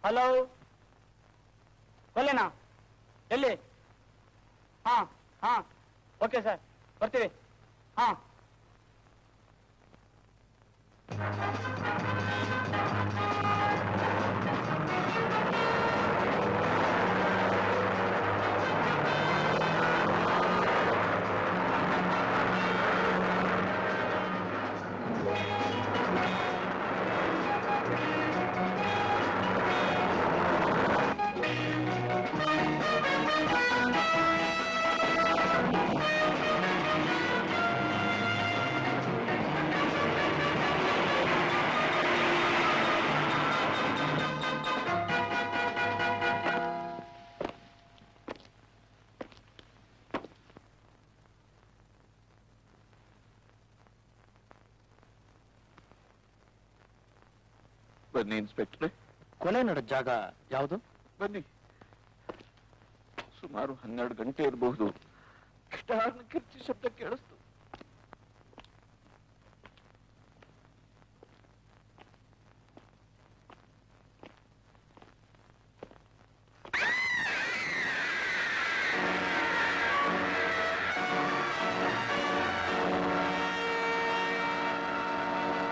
Hello, ಕೊಲ್ಲೆನಾ? ಎಲ್ಲಿ? ಹಾ ಹಾ, ಓಕೆ ಸರ್, ಬರ್ತೀವಿ. ಹಾ. ಬನ್ನಿ ಇನ್ಸ್ಪೆಕ್ಟ್ರೆ. ಕೊಲೆ ನಡೆದ ಜಾಗ ಯಾವುದು? ಬನ್ನಿ. ಸುಮಾರು 12 ಗಂಟೆ ಇರಬಹುದು. ಗಿಟಾರ್ನ ಕಿರ್ಚಿ ಶಬ್ದ ಕೇಳಿಸ್ತು.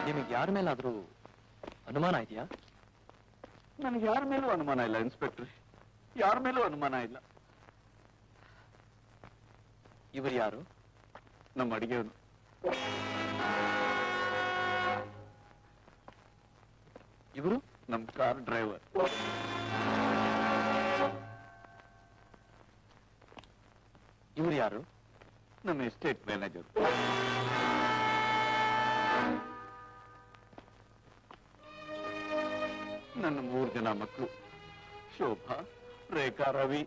ನಿಮಗೆ ಯಾರ ಮೇಲಾದ್ರೂ ಅನುಮಾನ ಇದೆಯಾ? ನನಗೆ ಯಾರ ಮೇಲೂ ಅನುಮಾನ ಇಲ್ಲ ಇನ್ಸ್ಪೆಕ್ಟ್ರೆ, ಯಾರ ಮೇಲೂ ಅನುಮಾನ ಇಲ್ಲ. ಇವರು ಯಾರು? ನಮ್ಮ ಅಡಿಗೆಯವನು. ಇವರು ನಮ್ಮ ಕಾರ್ ಡ್ರೈವರ್. ಇವರು ಯಾರು? ನಮ್ಮ ಎಸ್ಟೇಟ್ ಮ್ಯಾನೇಜರ್. ನನ್ನ 3 ಜನ ಮಕ್ಕಳು, ಶೋಭಾ, ರೇಖಾ, ರವಿ.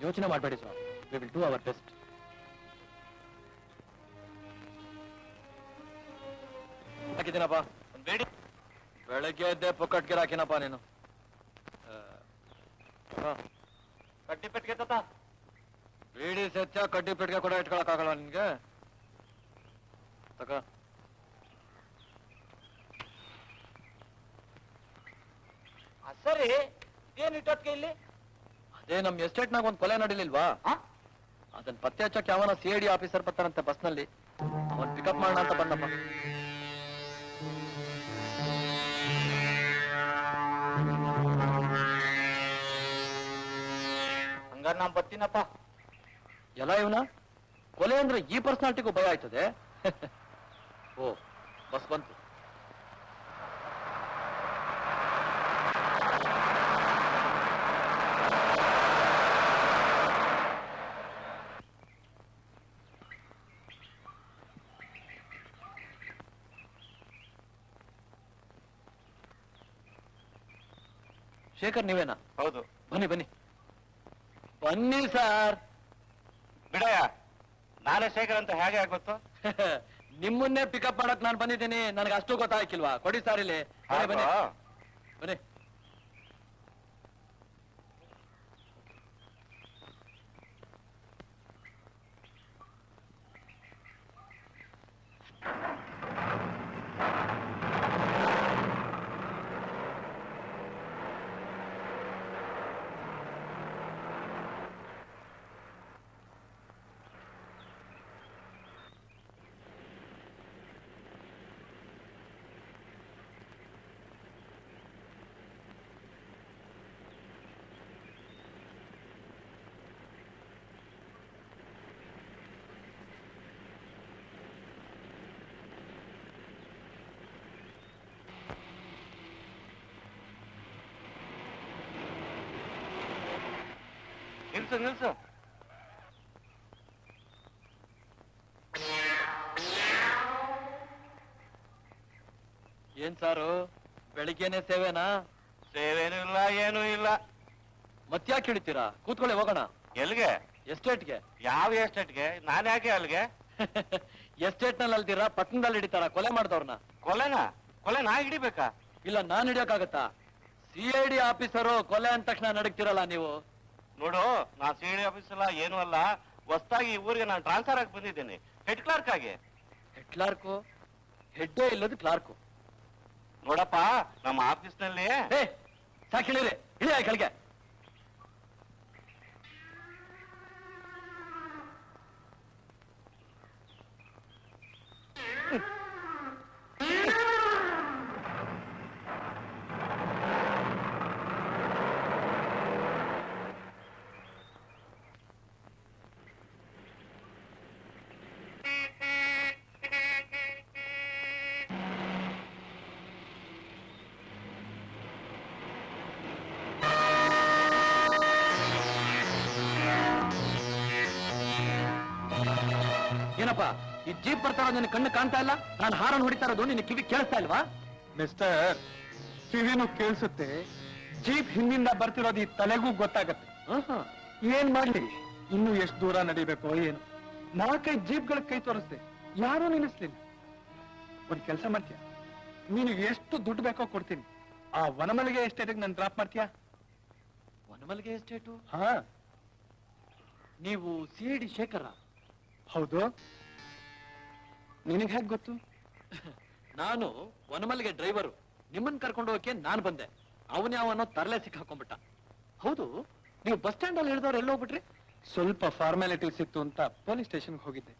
ಯೋಚನೆ ಮಾಡಬೇಡಿ sir, we will do our best. ಹಾಕಿದ್ದೀನಪ್ಪ ಬೇಡಿ. ಬೆಳಗ್ಗೆ ಎದ್ದೆ ಪೊಕ್ಕಟ್ಗೆ ಹಾಕಿನಪ್ಪ ನೀನು. ಕಡ್ಡಿ ಪೆಟ್ಟಿಗೆ ತತ್ತ ಬೇಡಿ ಸತ್ಯ, ಕಡ್ಡಿ ಪೆಟ್ಟಿಗೆ ಕೂಡ ಇಟ್ಕೊಳಕ್ಕಾಗಲ್ಲ ನಿನ್ಗೆ. ತಕ ಸರಿ, ಏನ್ ಇಟ್ಟೊತ್ತಿಗೆ ಇಲ್ಲಿ? ಅದೇ ನಮ್ ಎಸ್ಟೇಟ್ನಾಗ ಒಂದ್ ಕೊಲೆ ನಡಿಲಿಲ್ವಾ? ಅದನ್ನ ಪತ್ತೆ ಹಚ್ಚಕ್ಕೆ ಯಾವನ CID ಆಫೀಸರ್ ಬರ್ತಾರಂತೆ ಬಸ್ನಲ್ಲಿ. ಅವನ್ ಪಿಕಪ್ ಮಾಡೋಣ ಅಂತ ಬಂದಪ್ಪ. ಹಂಗಾರ ನಾನ್ ಬರ್ತೀನಪ್ಪ. ಎಲ್ಲ ಇವನ ಕೊಲೆ ಅಂದ್ರೆ ಈ ಪರ್ಸನಾಲಿಟಿಗೂ ಭಯ ಆಯ್ತದೆ. ಓ, ಬಸ್ ಬಂತು. ಶೇಖರ್ ನೀವೇನಾ? ಹೌದು. ಬನ್ನಿ ಬನ್ನಿ ಬನ್ನಿ ಸರ್. ಬಿಡಯ್ಯ, ನಾನೇ ಶೇಖರ್ ಅಂತ ಹೇಗೆ ಆಗ್ಬೇಕು? ನಿಮ್ಮನ್ನೇ ಪಿಕಪ್ ಮಾಡಕ್ ನಾನು ಬಂದಿದ್ದೀನಿ. ನನಗೆ ಅಷ್ಟು ಗೊತ್ತಾಗಿಲ್ವಾ? ಕೊಡಿ ಸರ್ ಇಲ್ಲಿ. ಬನ್ನಿ ಬನ್ನಿ. ನಿಲ್ಸು. ಏನ್ ಸಾರು, ಬೆಳಿಗ್ಗೆನೆ ಸೇವೆನಾ? ಸೇವೇನೂ ಇಲ್ಲ, ಏನೂ ಇಲ್ಲ. ಮತ್ತ್ಯಾಕೆ ಹಿಡಿತೀರಾ? ಕೂತ್ಕೊಳ್ಳಿ, ಹೋಗೋಣ. ಎಲ್ಗೆ? ಎಸ್ಟೇಟ್ಗೆ. ಯಾವ ಎಸ್ಟೇಟ್ಗೆ? ನಾನು ಯಾಕೆ ಅಲ್ಲಿಗೆ? ಎಸ್ಟೇಟ್ ನಲ್ಲಿ ಅಲ್ದಿರಾ ಪಟ್ಟಣದಲ್ಲಿ ಹಿಡಿತಾರ ಕೊಲೆ ಮಾಡಿದವ್ರನ್ನ? ಕೊಲೆ ನಾ ಹಿಡಿಬೇಕಾ? ಇಲ್ಲ, ನಾನ್ ಹಿಡಿಯೋಕ್ಕಾಗತ್ತಾ? CID ಆಫೀಸರು ಕೊಲೆ ಅಂದ ತಕ್ಷಣ ನಡಕ್ತಿರಲ್ಲ ನೀವು. ನೋಡು, ನಾ CID ಆಫೀಸ್ ಅಲ್ಲ, ಏನೂ ಅಲ್ಲ. ಹೊಸದಾಗಿ ಊರಿಗೆ ನಾನು ಟ್ರಾನ್ಸ್ಫರ್ ಆಗಿ ಬಂದಿದ್ದೇನೆ, ಹೆಡ್ ಕ್ಲಾರ್ಕ್ ಆಗಿ. Head clerk? ಹೆಡ್ಡೇ ಇಲ್ಲದ ಕ್ಲಾರ್ಕು. ನೋಡಪ್ಪ, ನಮ್ಮ ಆಫೀಸ್ ನಲ್ಲಿ ಸಾಕು ಹೇಳಿರಿ, ಇಳಿಯ ಕೆಳಗೆ. ಏನಪ್ಪ ಈ ಜೀಪ್ ಬರ್ತಾ ಇರೋದು ನಿನ್ನ ಕಣ್ಣು ಕಾಣ್ತಾ ಇಲ್ಲ? ನಾನು ಹಾರನ್ ಹೊಡಿತಾ ಇರೋದು ನಿನ್ನ ಕಿವಿ ಕೇಳಿಸ್ತಾ ಇಲ್ವಾ? ಮಿಸ್ಟರ್, ಕಿವಿನೂ ಕೇಳಿಸುತ್ತೆ, ಜೀಪ್ ಹಿಂದಿಂದ ಬರ್ತಿರೋದು ಈ ತಲೆಗೂ ಗೊತ್ತಾಗತ್ತೆ. ಏನ್ ಮಾಡ್ಲಿ, ಇನ್ನು ಎಷ್ಟು ದೂರ ನಡಿಬೇಕೋ ಏನು. 4-5 ಜೀಪ್ಗಳ ಕೈ ತೋರಿಸ್ದೆ, ಯಾರೂ ನಿಲ್ಲಿಸ್ಲಿಲ್ಲ. ಒಂದ್ ಕೆಲಸ ಮಾಡ್ತೀಯ, ನೀನು ಎಷ್ಟು ದುಡ್ಡು ಬೇಕೋ ಕೊಡ್ತೀನಿ. ಆ ವನಮಲ್ಲಿಗೆ ಎಸ್ಟೇಟಿಗೆ ನಾನು ಡ್ರಾಪ್ ಮಾಡ್ತೀಯಾ? ವನಮಲ್ಲಿಗೆ ಎಸ್ಟೇಟು? ಹಾ, ನೀವು CID ಶೇಖರ? ಹೌದು. ನಿನಗೆ ಹೇಗೆ ಗೊತ್ತು? ನಾನು ವನಮಲ್ಲಿಗೆ ಡ್ರೈವರು. ನಿಮ್ಮನ್ನ ಕರ್ಕೊಂಡು ಹೋಗಕ್ಕೆ ನಾನು ಬಂದೆ. ಅವನ್ಯಾವನೋ ತರಲೆ ಸಿಕ್ಕಾಕೊಂಡ್ಬಿಟ್ಟ. ಹೌದು, ನೀವು ಬಸ್ ಸ್ಟ್ಯಾಂಡ್ ಅಲ್ಲಿ ಹಿಡಿದವ್ರು ಎಲ್ಲ ಹೋಗ್ಬಿಟ್ರಿ? ಸ್ವಲ್ಪ ಫಾರ್ಮಾಲಿಟೀಸ್ ಇತ್ತು ಅಂತ ಪೊಲೀಸ್ ಸ್ಟೇಷನ್ಗೆ ಹೋಗಿದ್ದೆ.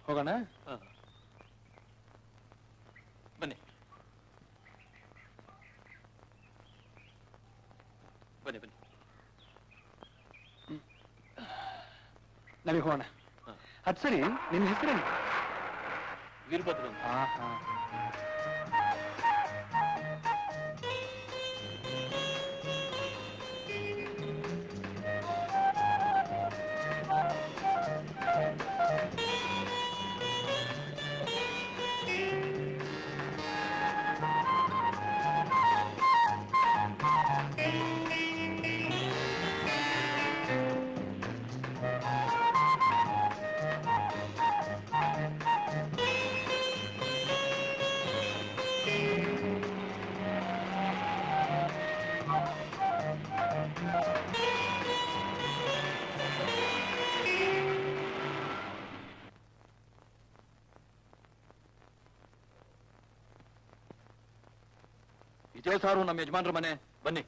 ಹೋಗೋಣ? ಬನ್ನಿ ಬನ್ನಿ ಬನ್ನಿ. ನಮಗೆ ಹೋಗೋಣ. ಅದ್ ಸರಿ, ನಿನ್ನ ಹೆಸರೇನು? ವೀರಭದ್ರ ಅಂತ. ಇದೇ ಸಾರು ನಮ್ಮ ಯಜಮಾನ್ರ ಮನೆ. ಬನ್ನಿ.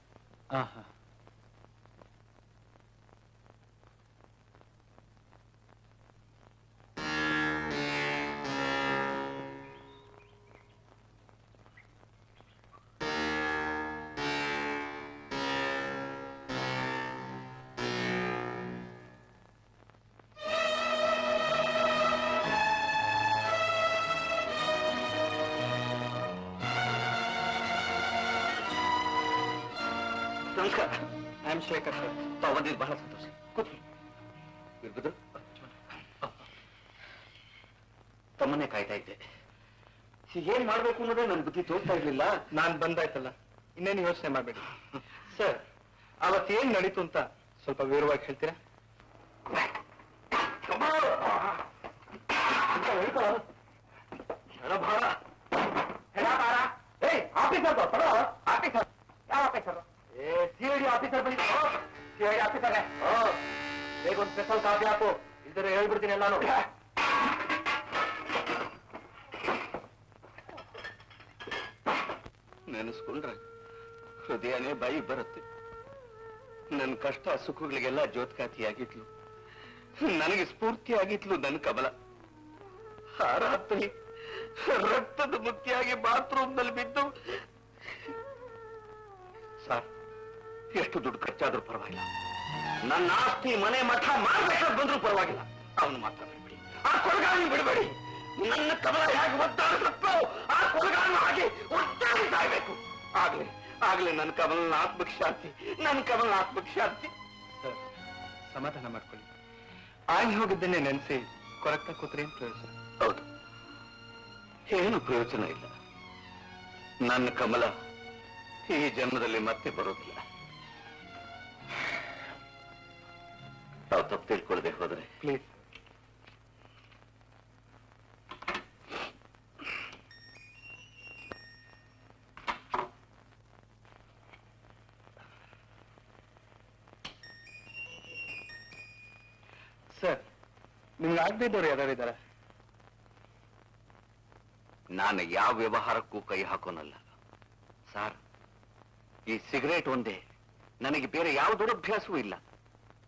ನಮಸ್ಕಾರ. I am Shekhar sir. ತಾವು ಬಂದಿದ್ದು ಬಹಳ ಸಂತೋಷ. ಕೂತ್ಕೊಳ್ಳಿ. ವೀರಭದ್ರ, ತಮ್ಮನ್ನೇ ಕಾಯ್ತಾ ಇದ್ದೆ. ಏನ್ ಮಾಡ್ಬೇಕು ಅನ್ನೋದೇ ನನ್ ಬುದ್ಧಿ ತೋರ್ತಾ ಇರ್ಲಿಲ್ಲ. ನಾನ್ ಬಂದಾಯ್ತಲ್ಲ, ಇನ್ನೇನು ಯೋಚನೆ ಮಾಡ್ಬೇಡಿ. ಸರ್, ಅವತ್ತೇನ್ ನಡೀತು ಅಂತ ಸ್ವಲ್ಪ ವಿವರವಾಗಿ ಹೇಳ್ತೀರಾ? CID ಆಫೀಸರ್ ಬಂದಿದ್ದು. CID ಆಫೀಸರ್ ಬೇಗ ಒಂದು ಸ್ಪೆಷಲ್ ಕಾಫಿ ಹಾಕು, ಇಲ್ದರೆ ಹೇಳ್ಬಿಡ್ತೀನಿ ಎಲ್ಲಾನು. ನೆನೆಸ್ಕೊಂಡ್ರೆ ಹೃದಯನೇ ಬಾಯಿ ಬರುತ್ತೆ. ನನ್ನ ಕಷ್ಟ ಸುಖಗಳಿಗೆಲ್ಲ ಜ್ಯೋತ್ಕಾತಿಯಾಗಿದ್ಲು, ನನಗೆ ಸ್ಫೂರ್ತಿಯಾಗಿದ್ಲು ನನ್ನ ಕಮಲ. ಆ ರಾತ್ರಿ ರಕ್ತದ ಮುಕ್ತಿಯಾಗಿ ಬಾತ್ರೂಮ್ನಲ್ಲಿ ಬಿದ್ದು, ಸರ್, ಎಷ್ಟು ದುಡ್ಡು ಖರ್ಚಾದ್ರೂ ಪರವಾಗಿಲ್ಲ, ನನ್ನ ಆಸ್ತಿ ಮನೆ ಮಠ ಮಾಡ್ಬೇಕಾದ್ ಬಂದ್ರೂ ಪರವಾಗಿಲ್ಲ, ಅವನು ಮಾತ್ರ ಬಿಡ್ಬೇಡಿ, ಆ ಕೊಳಗಾರನ ಬಿಡಬೇಡಿ. ನನ್ನ ಕಮಲ ಹೇಗೆ ಒದ್ದಾಡುತ್ತೋ ಆ ಕೊಳಗಾರನ ಹಾಗೆ ಒದ್ದಾಡಿ ಸಾಯ್ಬೇಕು. ಆಗ್ಲೇ ನನ್ನ ಕಮಲನ ಆತ್ಮಕ್ಕೆ ಶಾಂತಿ, ನನ್ನ ಕಮಲನ ಆತ್ಮಕ್ಕೆ ಶಾಂತಿ. ಸರ್, ಸಮಾಧಾನ ಮಾಡ್ಕೊಳ್ಳಿ. ಆಗಿ ಹೋಗಿದ್ದನ್ನೇ ನೆನೆಸಿ ಕೊರಗ್ತಾ ಕೂತ್ರೆ ಏನ್ ಪ್ರಯೋಜನ? ಹೌದು, ಏನು ಪ್ರಯೋಜನ ಇಲ್ಲ. ನನ್ನ ಕಮಲ ಈ ಜನ್ಮದಲ್ಲಿ ಮತ್ತೆ ಬರೋದಿಲ್ಲ. ತಾವು ತಪ್ಪು ತಿಳ್ಕೊಳ್ಳದೆ ಹೋದ್ರೆ ಪ್ಲೀಸ್. ಸರ್, ನಿಮ್ಗೆ ಆಗದಿದ್ದವ್ರು ಯಾರ್ಯಾರಿದ್ದಾರೆ? ನಾನು ಯಾವ ವ್ಯವಹಾರಕ್ಕೂ ಕೈ ಹಾಕೋನಲ್ಲ. ಸಾರ್, ಈ ಸಿಗರೇಟ್ ಒಂದೇ, ನನಗೆ ಬೇರೆ ಯಾವ ದುರಭ್ಯಾಸವೂ ಇಲ್ಲ.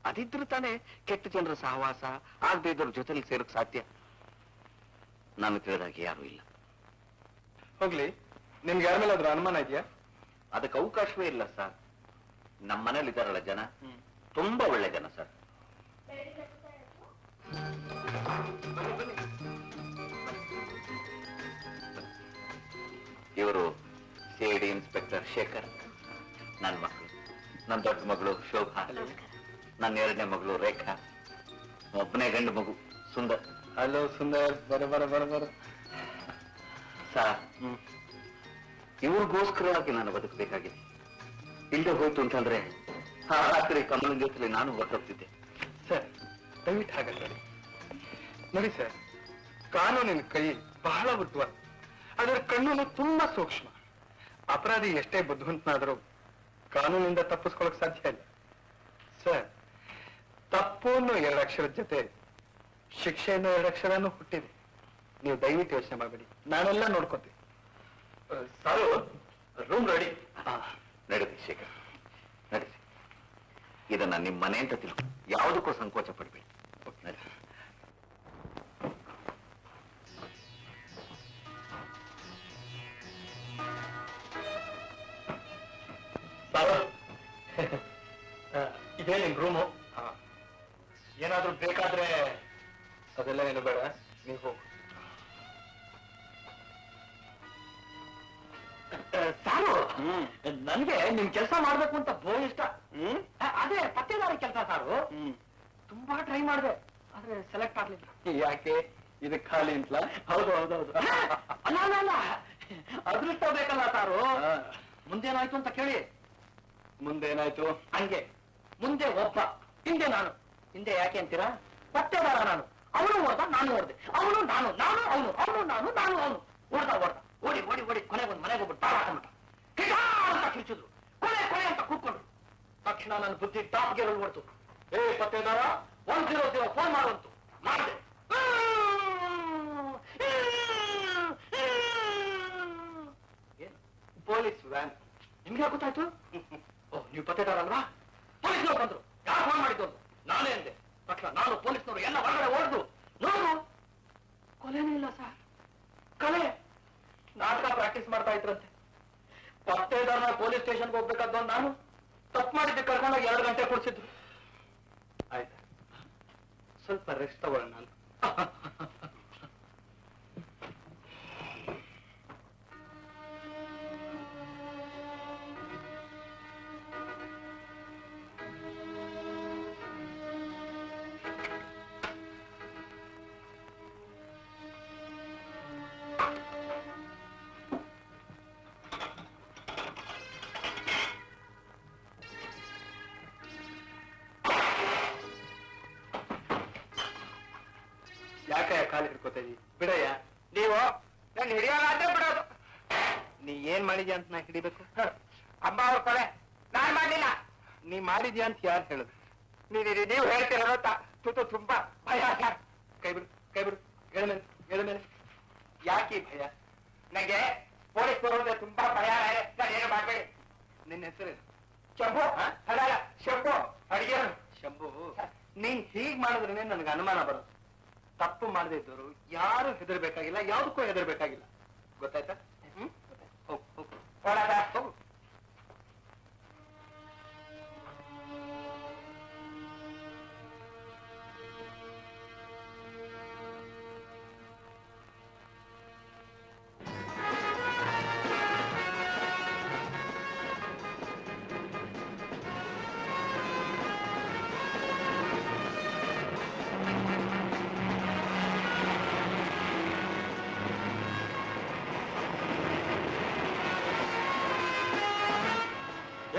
ಅದಿದ್ರು ತಾನೇ ಕೆಟ್ಟ ಜನರ ಸಹವಾಸ ಆಗದೆ ಇದ್ರ ಜೊತೆಲಿ ಸೇರಕ್ ಸಾಧ್ಯ. ನಾನು ತಿಳಿದಾಗೆ ಯಾರು ಇಲ್ಲ. ಹೋಗ್ಲಿ, ನಿಮ್ಗೆ ಯಾರ ಮೇಲೆ ಅದ್ರ ಅನುಮಾನ ಇದೆಯಾ? ಅದಕ್ಕೆ ಅವಕಾಶವೇ ಇಲ್ಲ ಸರ್. ನಮ್ಮ ಮನೇಲಿ ಇದ್ದಾರಲ್ಲ ಜನ, ತುಂಬಾ ಒಳ್ಳೆ ಜನ ಸರ್. ಇವರು ಸಿಐಡಿ ಇನ್ಸ್ಪೆಕ್ಟರ್ ಶೇಖರ್, ನನ್ನ ಮಕ್ಕಳು. ನನ್ನ ದೊಡ್ಡ ಮಗಳು ಶೋಭಾ, ನನ್ನ ಎರಡನೇ ಮಗಳು ರೇಖಾ, ಒಬ್ಬನೇ ಗಂಡು ಮಗು ಸುಂದರ್. ಹಲೋ ಸುಂದರ್, ಬರ. ಸರ್, ಇವ್ರಿಗೋಸ್ಕರವಾಗಿ ನಾನು ಬದುಕಬೇಕಾಗಿದೆ. ಇಲ್ಲದೆ ಹೋಯ್ತು ಅಂತಂದ್ರೆ ಆ ರಾತ್ರಿ ಕಮಲನ ಜೊತೆಲಿ ನಾನು ಹೊರಟೋಗ್ತಿದ್ದೆ. ಸರ್, ದಯವಿಟ್ಟು ಹಾಗಲ್ಲ ನೋಡಿ ಸರ್, ಕಾನೂನಿನ ಕೈ ಬಹಳ ಉದ್ವ, ಅದರ ಕಣ್ಣು ತುಂಬಾ ಸೂಕ್ಷ್ಮ. ಅಪರಾಧಿ ಎಷ್ಟೇ ಬುದ್ಧಿವಂತನಾದರೂ ಕಾನೂನಿಂದ ತಪ್ಪಿಸ್ಕೊಳಕ್ ಸಾಧ್ಯ ಇಲ್ಲ ಸರ್. ತಪ್ಪು ಅನ್ನೋ 2 ಅಕ್ಷರದ ಜೊತೆ ಶಿಕ್ಷೆ ಅನ್ನೋ 2 ಅಕ್ಷರನೂ ಹುಟ್ಟಿದೆ. ನೀವು ದಯವಿಟ್ಟು ಯೋಚನೆ ಮಾಡಬೇಡಿ, ನಾನೆಲ್ಲ ನೋಡ್ಕೊತೀನಿ. ಸಾರು, ರೂಮ್ ರೆಡಿ. ನಡೆದಿ ಶೇಖರ್, ನಡೆಸಿ. ಇದನ್ನ ನಿಮ್ಮ ಮನೆ ಅಂತ ತಿಳ್ಕೊ, ಯಾವುದಕ್ಕೂ ಸಂಕೋಚ ಪಡಬೇಡಿ. ನಡೆಸಿ. ಇದೇ ನಿಮ್ ರೂಮು. ಏನಾದ್ರೂ ಬೇಕಾದ್ರೆ ಅದೆಲ್ಲ ಏನು ಬೇಡ, ನೀವು ಹೋಗು. ಸಾರು, ನನ್ಗೆ ನಿಮ್ ಕೆಲಸ ಮಾಡ್ಬೇಕು ಅಂತ ಬಹು ಇಷ್ಟ. ಅದೇ ಪತ್ತೇದಾರ ಕೆಲಸ ಸಾರು. ತುಂಬಾ ಟ್ರೈ ಮಾಡಿದೆ, ಆದ್ರೆ ಸೆಲೆಕ್ಟ್ ಆಗ್ಲಿಲ್ಲ. ಯಾಕೆ? ಇದಕ್ಕೆ ಖಾಲಿ ಅಂತಲ? ಹೌದು. ಅಲ್ಲ, ಅದೃಷ್ಟ ಬೇಕಲ್ಲ ಸಾರು. ಮುಂದೇನಾಯ್ತು ಅಂತ ಕೇಳಿ. ಮುಂದೇನಾಯ್ತು? ಹಂಗೆ ಮುಂದೆ ಒಬ್ಬ, ಹಿಂದೆ ನಾನು. ಹಿಂದೆ ಯಾಕೆ ಅಂತೀರಾ? ಪತ್ತೇದಾರ ನಾನು. ಅವನು ಓಡ್ದ, ನಾನು ಓಡ್ದೆ. ಅವನು ನಾನು, ಅವನು ನಾನು ಓಡ್ದ. ಓಡಿ ಕೊನೆಗೆ ಒಂದು ಮನೆಗೆ ಹೋಗ್ಬಿಟ್ಟು ತಾಳ ಹಾಕೊಂಡ್ಬಿಟ್ಟ. ಅಂತ ಕಿರ್ಚಿದ್ರು. ಕೊನೆ ಅಂತ ಕೂತ್ಕೊಂಡ್ರು. ತಕ್ಷಣ ನನ್ನ ಬುದ್ಧಿ ಟಾಪ್ ಗೇರ್ ಓಡ್ತು. ಏ ಪತ್ತೇದಾರ, 100 ಫೋನ್ ಮಾಡುವಂತು. ಮಾಡಿದೆ. ಏನು? Police van. ನಿಮ್ಗೆ ಗೊತ್ತಾಯ್ತು? ಓ, ನೀವು ಪತ್ತೇದಾರ ಅಲ್ವಾ? ಪೊಲೀಸ್ನವ್ರು ಬಂದ್ರು. ಯಾರು ಫೋನ್ ಮಾಡಿದ್ದು? ನಾನೇ ಅಂದೆ. ತಕ್ಷಣ ನಾನು ಪೊಲೀಸ್ನವರು ಎಲ್ಲ ಹೊರಗಡೆ ಓಡಿದ್ರು. ನೋಡು, ಕೊಲೆನೇ ಇಲ್ಲ ಸರ್. ಕಲೆ ನಾಟಕ ಪ್ರಾಕ್ಟೀಸ್ ಮಾಡ್ತಾ ಇದ್ರಂತೆ. ಪತ್ತೇದಾರನ ಪೊಲೀಸ್ ಸ್ಟೇಷನ್ಗೆ ಹೋಗ್ಬೇಕಾದ್ದು ನಾನು ತಪ್ಪು ಮಾಡಿದ್ದೆ, ಕರ್ಕೊಂಡೋಗಿ 2 ಗಂಟೆ ಕೊಡ್ಸಿದ್ರು. ಆಯ್ತಾ, ಸ್ವಲ್ಪ ರೆಸ್ಟ್ ತಗೊಳ್ಳೋಣ ನಾನು. ಯಾಕಯ್ಯ ಕಾಲು ಹಿಡ್ಕೋತಾ ಇದೀವಿ? ಬಿಡಯ್ಯ. ನೀವು ನನ್ನ ಹಿಡಿಯೋದಾದ್ರೆ ಬಿಡೋದು. ನೀ ಏನ್ ಮಾಡಿದ್ಯಾ ಅಂತ ನಾ ಹಿಡಿಬೇಕು? ಅಮ್ಮ ಅವ್ರ ಕೊಲೆ ನಾನ್ ಮಾಡ್ಲಿಲ್ಲ. ನೀ ಮಾಡಿದ್ಯಾ ಅಂತ ಯಾರು ಹೇಳುದು? ನೀವು ಹೇಳ್ತಿರೋ ತುಂಬಾ ಭಯ ಸರ್. ಕೈ ಬಿಡು. ಎಳ ಮೇಲೆ. ಯಾಕೆ ಈ ಭಯ? ನಂಗೆ ಪೊಲೀಸ್ ಬರೋದ್ರೆ ತುಂಬಾ ಭಯ. ನಾನು ಏನು ಮಾಡ್ಬೇಡಿ. ನಿನ್ನ ಹೆಸರು ಶಂಭು. ಅಲ್ಲ, ಶಂಭು ಅಡಿಗೆ. ಶಂಭು, ನೀನ್ ಹೀಗ್ ಮಾಡಿದ್ರೇನೆ ನನ್ಗೆ ಅನುಮಾನ ಬರೋದು. ತಪ್ಪು ಮಾಡದೇ ಇದ್ದವರು ಯಾರು ಹೆದರ್ಬೇಕಾಗಿಲ್ಲ, ಯಾವ್ದಕ್ಕೂ ಹೆದರ್ಬೇಕಾಗಿಲ್ಲ. ಗೊತ್ತಾಯ್ತಾ? ಹೋಗು. ಹೋಗು.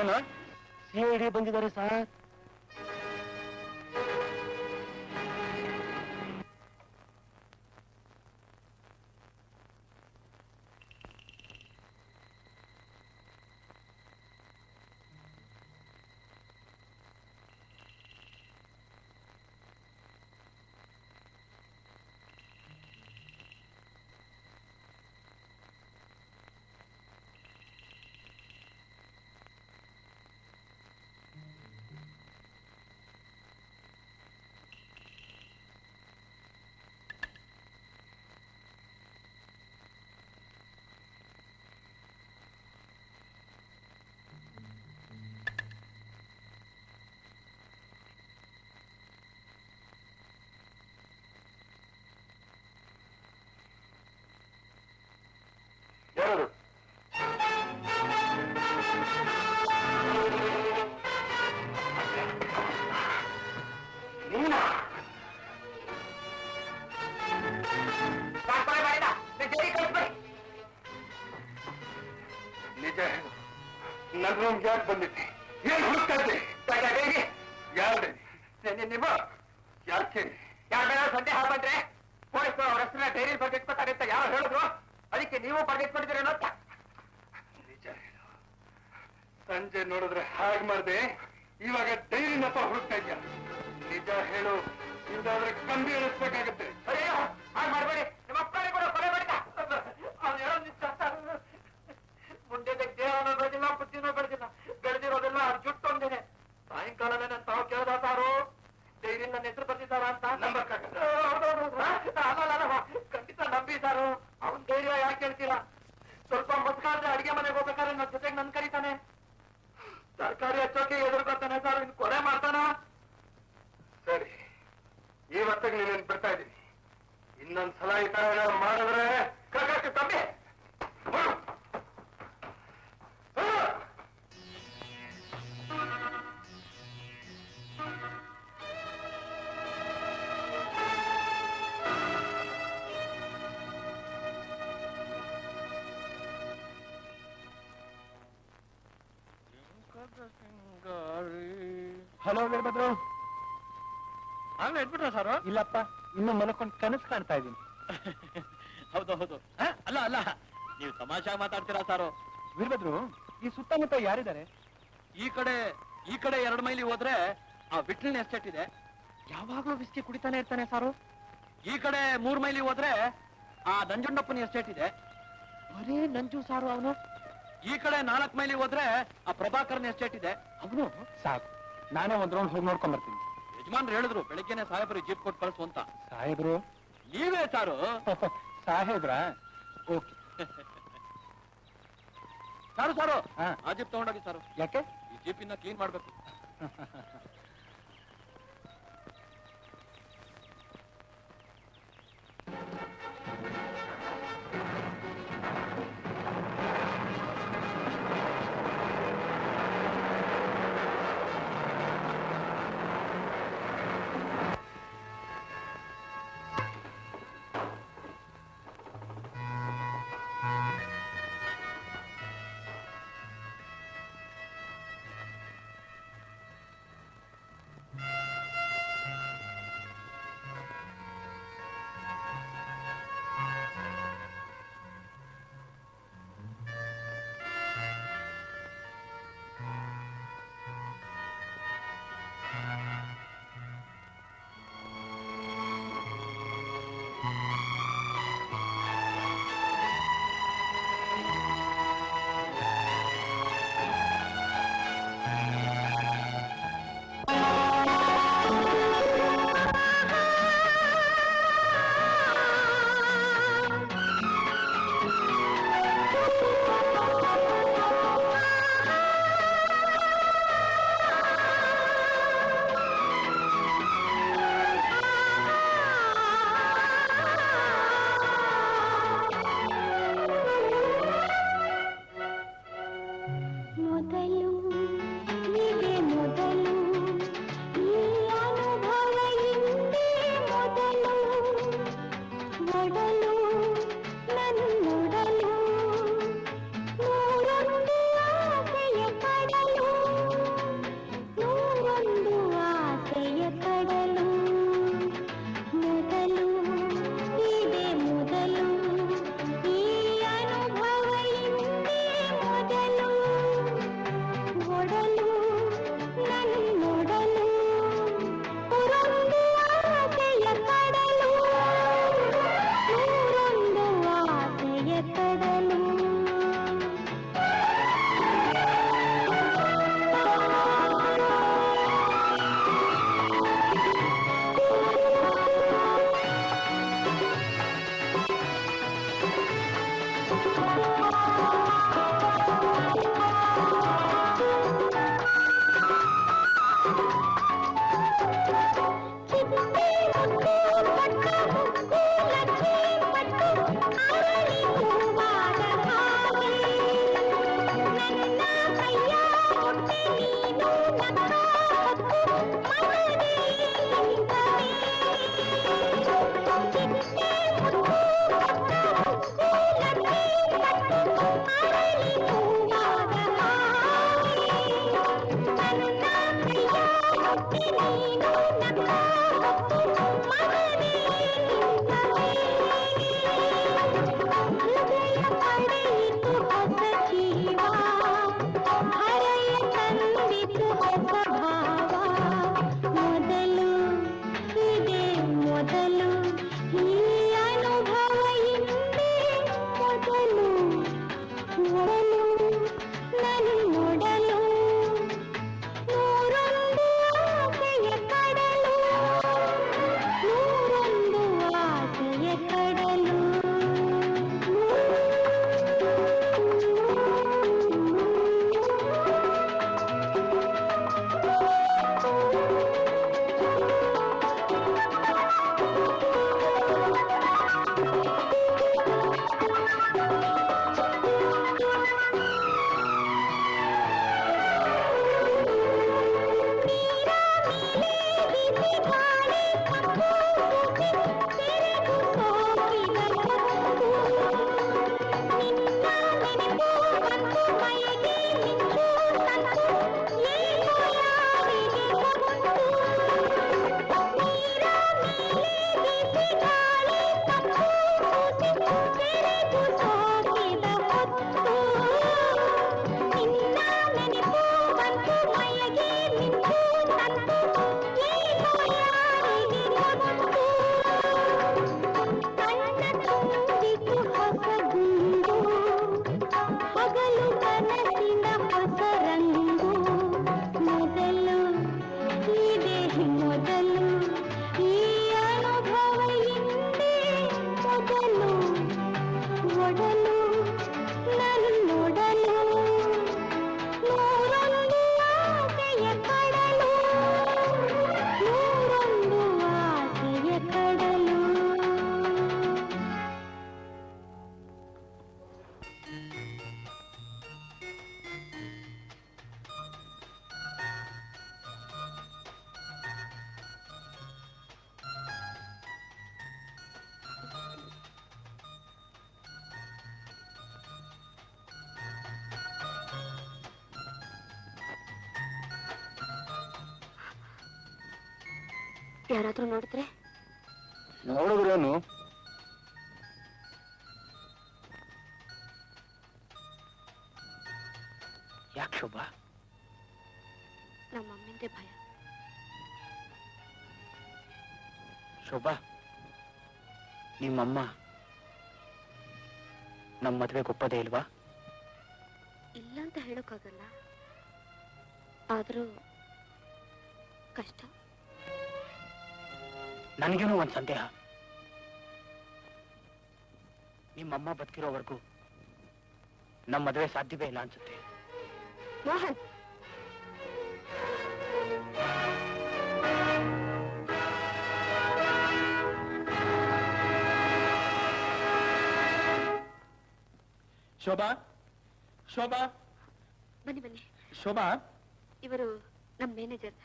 ಏನು? ಸಿಐಡಿ ಬಂದಿದ್ದಾರೆ ಸರ್. ರೂಮ್ಗೆ ಯಾಕೆ ಬಂದಿದ್ದೆ? ಏನ್ ಹುಡುಕ್ತಾ ಇದ್ದೆ? ಯಾರು ನಿಮ್ಮ ಯಾಕೆ ಯಾರ ಸಂತೆ ಹಾಕೊಂಡ್ರೆ ಪೊಲೀಸ್ ಅವ್ರ ಹೆಸರನ್ನ ಡೈರಿ ಬರ್ದಿಟ್ಬೇಕಾಗತ್ತೆ ಯಾರು ಹೇಳಿದ್ರು, ಅದಕ್ಕೆ ನೀವು ಬರ್ದಿಟ್ಕೊಂಡಿದ್ದೀರೇನೋ ಅಂತ. ನಿಜ ಹೇಳು. ಸಂಜೆ ನೋಡಿದ್ರೆ ಹಾಗೆ ಮಾಡ್ದೆ, ಇವಾಗ ಡೈರಿನಪ್ಪ ಹುಡುಕ್ತಾ ಇದ್ಯಾ? ನಿಜ ಹೇಳು, ಇದಾದ್ರೆ ಕಂಬಿ ಇಳಿಸ್ಬೇಕಾಗತ್ತೆ. ಅಯ್ಯೋ ಹಾಗೆ ಮಾಡಬೇಡಿ, ನಿಮ್ಮ ಅಪ್ಪನೇ ಕೂಡ ಕೊಲೆ ಮಾಡಿದ. ಅವ್ನು ಹೇಳೋ ನಿಜ. ಮುಂದೆ ದೇಹನೂ ಬೆಳೆದಿಲ್ಲ, ಬುದ್ಧಿನೂ ಬೆಳೆದಿಲ್ಲ, ಬೆಳೆದಿರೋದೆಲ್ಲ ಜುಟ್ಟೊಂದೇನೆ. ಸಾಯಂಕಾಲನೇ ನನ್ನ ತಾವು ಕೇಳ್ದ ಸಾರು ಡೈರಿ ನನ್ನ ಹೆಸರು ಬರ್ತಿದ್ದಾರ ಅಂತ. ಖಂಡಿತ ನಂಬಿ ಸಾರು. ಅವನ್ ಧೈರ್ಯ ಯಾಕೆ ಹೇಳ್ತೀರಾ? ಸ್ವಲ್ಪ ಮುಸ್ಕಾದ್ರೆ ಅಡಿಗೆ ಮನೆಗೆ ಹೋಗ್ಬೇಕಾದ್ರೆ ನನ್ನ ಜೊತೆಗೆ ನನ್ ಕರೀತಾನೆ, ತರಕಾರಿ ಹಚ್ಚೋಕೆ ಎದುರ್ಕೊತಾನೆ ಸಾರು. ಇನ್ ಕೊಲೆ ಮಾಡ್ತಾನ. ಸರಿ, ಇವತ್ತಿಗೆ ನೀನೇನ್ ಬಿಡ್ತಾ ಇದ್ದೀನಿ. ಇನ್ನೊಂದ್ಸಲ ಈ ತರ ಏನಾದ್ರು ಮಾಡಿದ್ರೆ ಕಮ್ಮಿ ಹಲೋ ವೀರಭದ್ರು. ಆಗ್ಲೇ ಇಟ್ಬಿಟ್ರ ಸಾರು? ಇಲ್ಲಪ್ಪ, ಇನ್ನು ಮಲ್ಕೊಂಡು ಕನಸು ಕಾಣ್ತಾ ಇದ್ದೀನಿ. ಹೌದು ಹೌದು. ಅಲ್ಲ ಅಲ್ಲ, ನೀವು ತಮಾಷೆ ಮಾತಾಡ್ತೀರಾ ಸಾರು? ವೀರಭದ್ರು, ಈ ಸುತ್ತಮುತ್ತ ಯಾರಿದ್ದಾರೆ? ಈ ಕಡೆ 2 ಮೈಲಿ ಹೋದ್ರೆ ಆ ವಿಟ್ಲಿನ ಎಸ್ಟೇಟ್ ಇದೆ, ಯಾವಾಗ್ಲೂ ವಿಸ್ಕಿ ಕುಡಿತಾನೆ ಇರ್ತಾನೆ ಸಾರು. ಈ ಕಡೆ 3 ಮೈಲಿ ಹೋದ್ರೆ ಆ ನಂಜುಂಡಪ್ಪನ ಎಸ್ಟೇಟ್ ಇದೆ, ಬರೀ ನಂಜು ಸಾರು ಅವನು. ಈ ಕಡೆ 4 ಮೈಲಿ ಹೋದ್ರೆ ಆ ಪ್ರಭಾಕರನ್ ಎಸ್ಟೇಟ್ ಇದೆ, ಅವನು. ಸಾಕು, ನಾನೇ ಒಂದ್ ರೌಂಡ್ ಹೋಗಿ ನೋಡ್ಕೊಂಡ್ ಬರ್ತೀನಿ. ಯಜಮಾನ್ರು ಹೇಳಿದ್ರು ಬೆಳಗ್ಗೆನೆ ಸಾಹೇಬರು ಜೀಪ್ ಕೊಟ್ಟು ಕಳ್ಸು ಅಂತ. ಸಾಹೇಬ್ರು? ನೀವೇ ಸಾರು? ಸಾಹೇಬ್ರ? ಓಕೆ. ಸಾರು ಹಾ. ಆ ಜೀಪ್ ತಗೊಂಡೋಗಿ ಸಾರು. ಯಾಕೆ? ಈ ಜೀಪಿನ ಕ್ಲೀನ್ ಮಾಡ್ಬೇಕು. ಯಾರಾದ್ರೂ ನೋಡಿದ್ರೆ? ನೋಡಿದ್ರೇನು? ಯಾಕೆ ಶೋಭಾ? ನಮ್ಮ ಅಮ್ಮಿಂದೆ ಭಯ. ಶೋಭಾ, ನಿಮ್ಮಮ್ಮ ನಮ್ಮ ಮದುವೆಗೆ ಒಪ್ಪದೇ ಇಲ್ವಾ? ಇಲ್ಲ ಅಂತ ಹೇಳೋಕ್ಕಾಗಲ್ಲ, ಆದ್ರೂ ಕಷ್ಟ. ನನಗೇನೋ ಒಂದು ಸಂದೇಹ. ನಿಮ್ಮಮ್ಮ ಬದುಕಿರೋವರೆಗೂ ನಮ್ಮ ಮದುವೆ ಸಾಧ್ಯವೇ ಇಲ್ಲ ಅನ್ಸುತ್ತೆ. ಮೋಹನ್, ಶೋಭಾ, ಶೋಭಾ, ಬನ್ನಿ ಬನ್ನಿ. ಶೋಭಾ, ಇವರು ನಮ್ಮ manager.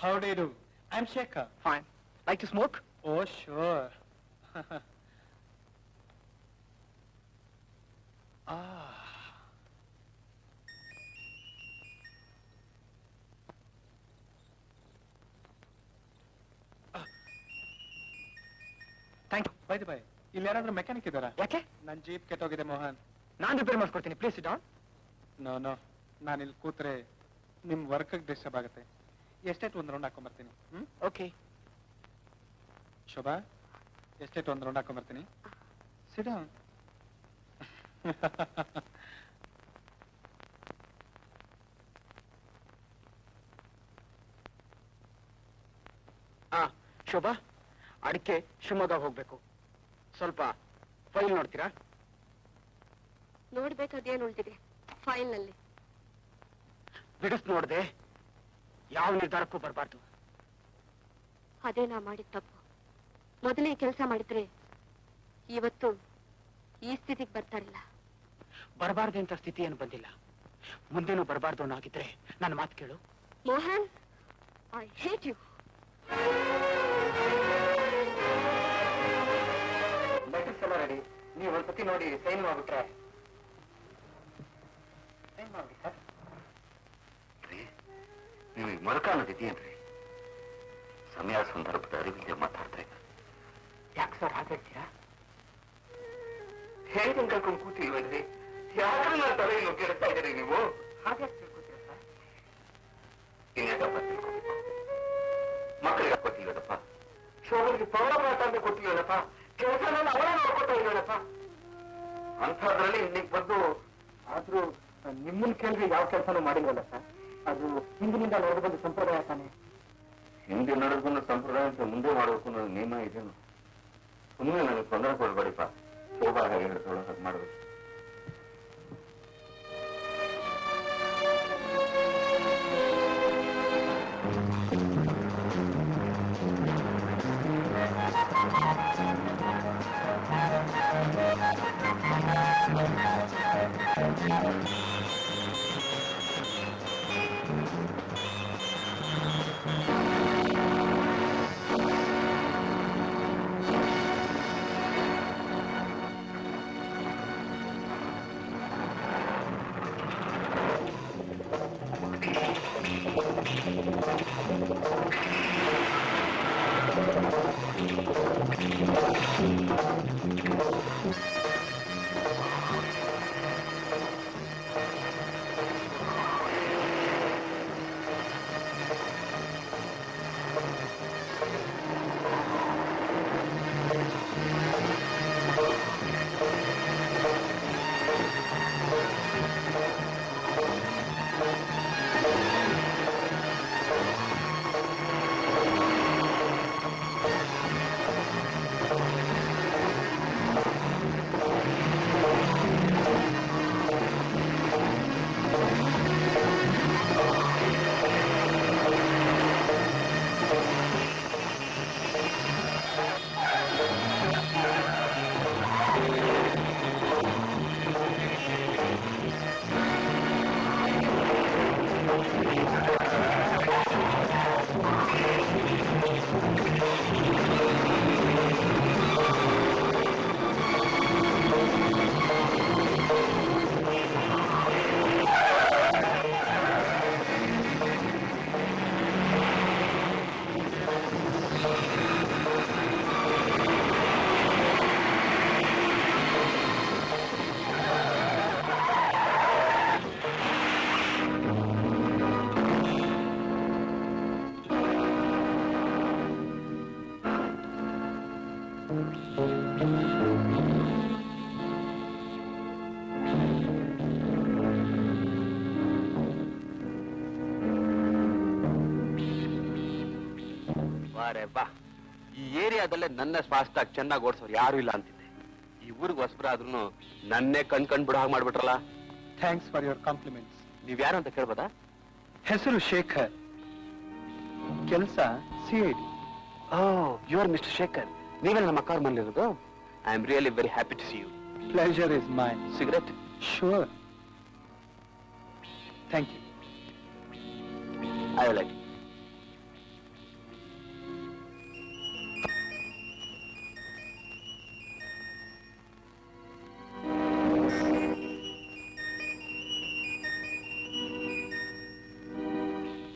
how do you do? I'm Shekhar. Fine. Like to smoke? Oh, sure. Ah. Thank you. By the way, ಇಲ್ಲಿ ಯಾರಾದ್ರೂ ಮೆಕ್ಯಾನಿಕ್ ಇದ್ದಾರಾ? ಯಾಕೆ? ನನ್ನ ಜೀಪ್ ಕೆಟ್ಟೋಗಿದೆ ಮೋಹನ್. ನಾನು ರಿಪೇರ್ ಮಾಡ್ಕೊಡ್ತೀನಿ. Please sit down. No no, ನಾನು ಇಲ್ಲಿ ಕೂತ್ರೆ ನಿಮ್ ವರ್ಕ್ಗೆ ಡಿಸ್ಟರ್ಬ್ ಆಗುತ್ತೆ. ಎಸ್ಟೇಟ್ ಒಂದು ರೌಂಡ್ ಹಾಕೊಂಡ್ಬರ್ತೀನಿ. ಓಕೆ. ಶೋಭಾ, ಎಸ್ಟೇಟ್ ಒಂದು ರೌಂಡ್ ಹಾಕೊಂಡ್ಬರ್ತೀನಿ. Sit down. ಶೋಭಾ, ಅಡಿಕೆ ಶಿವಮೊಗ್ಗ ಹೋಗ್ಬೇಕು. ಸ್ವಲ್ಪ ಫೈಲ್ ನೋಡ್ತೀರಾ? ನೋಡ್ಬೇಕಾದೇನು ಉಳಿದಿದೆ ಫೈಲ್ನಲ್ಲಿ? ಬಿಡಿಸ್ ನೋಡ್ದೆ ಯಾವ ನಿರ್ಧಾರಕ್ಕೂ ಬರಬಾರ್ದು. ಅದೇ ನಾ ಮಾಡಿದ ತಪ್ಪು. ಮೊದಲೇ ಕೆಲಸ ಮಾಡಿದ್ರೆ ಇವತ್ತು ಈ ಸ್ಥಿತಿಗೆ ಬರ್ತಾರಿಲ್ಲ. ಬರಬಾರ್ದು ಅಂತ ಸ್ಥಿತಿ ಏನು ಬಂದಿಲ್ಲ. ಮುಂದೇನು ಬರಬಾರ್ದು ಅನ್ನೋಗಿದ್ರೆ ನನ್ನ ಮಾತು ಕೇಳು. Mohan, I hate you. Letters ಎಲ್ಲ ರೆಡಿ. ನೀವು ಒಂದ್ಸತಿ ನೋಡಿ ಸೈನ್ ಮಾಡ್ಬಿಟ್ರೆ. ಸೈನ್ ಮಾಡ್ಬಿಡಿ ಸರ್. ನಿಮಗೆ ಮರುಕ ಅನ್ನೋದಿದೆಯೇನ್ರಿ? ಸಮಯ ಸಂದರ್ಭದ ಅರಿವಿಲ್ಲದೆ ಮಾತಾಡ್ತಾ ಇದ್ದ. ಯಾಕೆ ಸರ್ ಹಾಗೆ ಹೇಳ್ತೀರಾ? ಹೇಗೆ ಕರ್ಕೊಂಡು ಕೂತಿಲ್ವೇನ್ರಿ? ಯಾರನ್ನ ತಲೆಯನ್ನು ಕೆಡ್ತಾ ಇದ್ದೀರಿ ನೀವು? ಹಾಗೆ ತಿಳ್ಕೊತೀರಾ ಸರ್? ಇನ್ನೇಕಪ್ಪ ತಿಳ್ಕೊಬೇಕು. ಮಕ್ಕಳಿಗೆ ಕೊಟ್ಟಿಲ್ಲದಪ್ಪ, ಶೋಭನಿಗೆ ಪೌರಪಾಠ ಅಂತ ಕೊಟ್ಟಿಲ್ಲದಪ್ಪ, ಕೆಲಸನೆಲ್ಲ ಅವರೇ ಮಾಡ್ಕೊತಾ ಇಲ್ಲದಪ್ಪ. ಅಂಥದ್ರಲ್ಲಿ ಇನ್ನಿಗೆ ಬಂದು ಆದ್ರೂ ನಿಮ್ಮನ್ನ ಕೇಳಿದ್ರೆ ಯಾವ ಕೆಲಸನೂ ಮಾಡಿಲ್ವಲ್ಲ ಸರ್? ಅದು ಹಿಂದಿನಿಂದ ನಡೆದು ಬಂದ ಸಂಪ್ರದಾಯ ತಾನೆ. ಹಿಂದೆ ನಡೆದು ಬಂದ ಸಂಪ್ರದಾಯ ಅಂತ ಮುಂದೆ ಮಾಡಬೇಕು ಅನ್ನೋ ನಿಯಮ ಇದೇನು? ಸುಮ್ಮನೆ ನನಗೆ ತೊಂದರೆ ಕೊಡ್ಬೇಡಿಪ್ಪ. ಶೋಭಾ ಹಾಗೆ ಹೇಳ್ತಾಳು, ಹಾಗೆ ಮಾಡಬೇಕು. ಬಾರೆ ಬಾ, ಈ ಏರಿಯಾದಲ್ಲೇ ನನ್ನ ಫಾಸ್ಟ್ ಆಗಿ ಚೆನ್ನಾಗಿ ಓಡಿಸೋರು ಯಾರು ಇಲ್ಲ ಅಂತಿದ್ದೆ. ಈ ಊರಿಗೆ ಹೊಸಬ್ರಾದ್ರೂ ನನ್ನೇ ಕಣ್ ಬಿಡೋ ಹಾಗೆ ಮಾಡ್ಬಿಟ್ರಲ್ಲ. Thanks for your compliments. ನೀವ್ ಯಾರು ಅಂತ ಕೇಳ್ಬೋದಾ? ಹೆಸರು ಶೇಖರ್, ಕೆಲಸ CID. You are mister Shekhar. ನೀವೆಲ್ಲ ನಮ್ಮ ಅಕ್ಕ ಮನೇಲಿರೋದು? I am really very happy to see you. Pleasure is mine. Cigarette? Sure. Thank you. I like.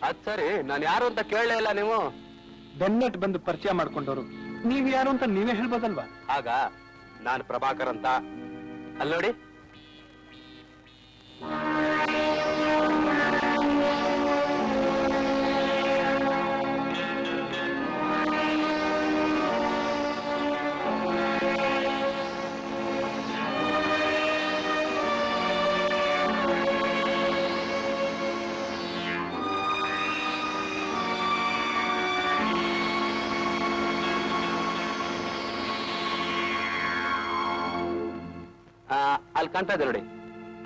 ಅದ್ ಸರಿ, ನಾನು ಯಾರು ಅಂತ ಕೇಳಲೇ ಇಲ್ಲ ನೀವು. ಬೆನ್ನಟ್ ಬಂದು ಪರಿಚಯ ಮಾಡ್ಕೊಂಡವರು. ನೀವ್ ಯಾರು ಅಂತ ನೀವೇ ಹೇಳ್ಬೋದಲ್ವಾ? ಆಗ ನಾನು ಪ್ರಭಾಕರ್ ಅಂತ. ಅಲ್ಲಿ ನೋಡಿ. ಅಲ್ಲಿ ಕಾಣ್ತಾ ಇದೆ ನೋಡಿ,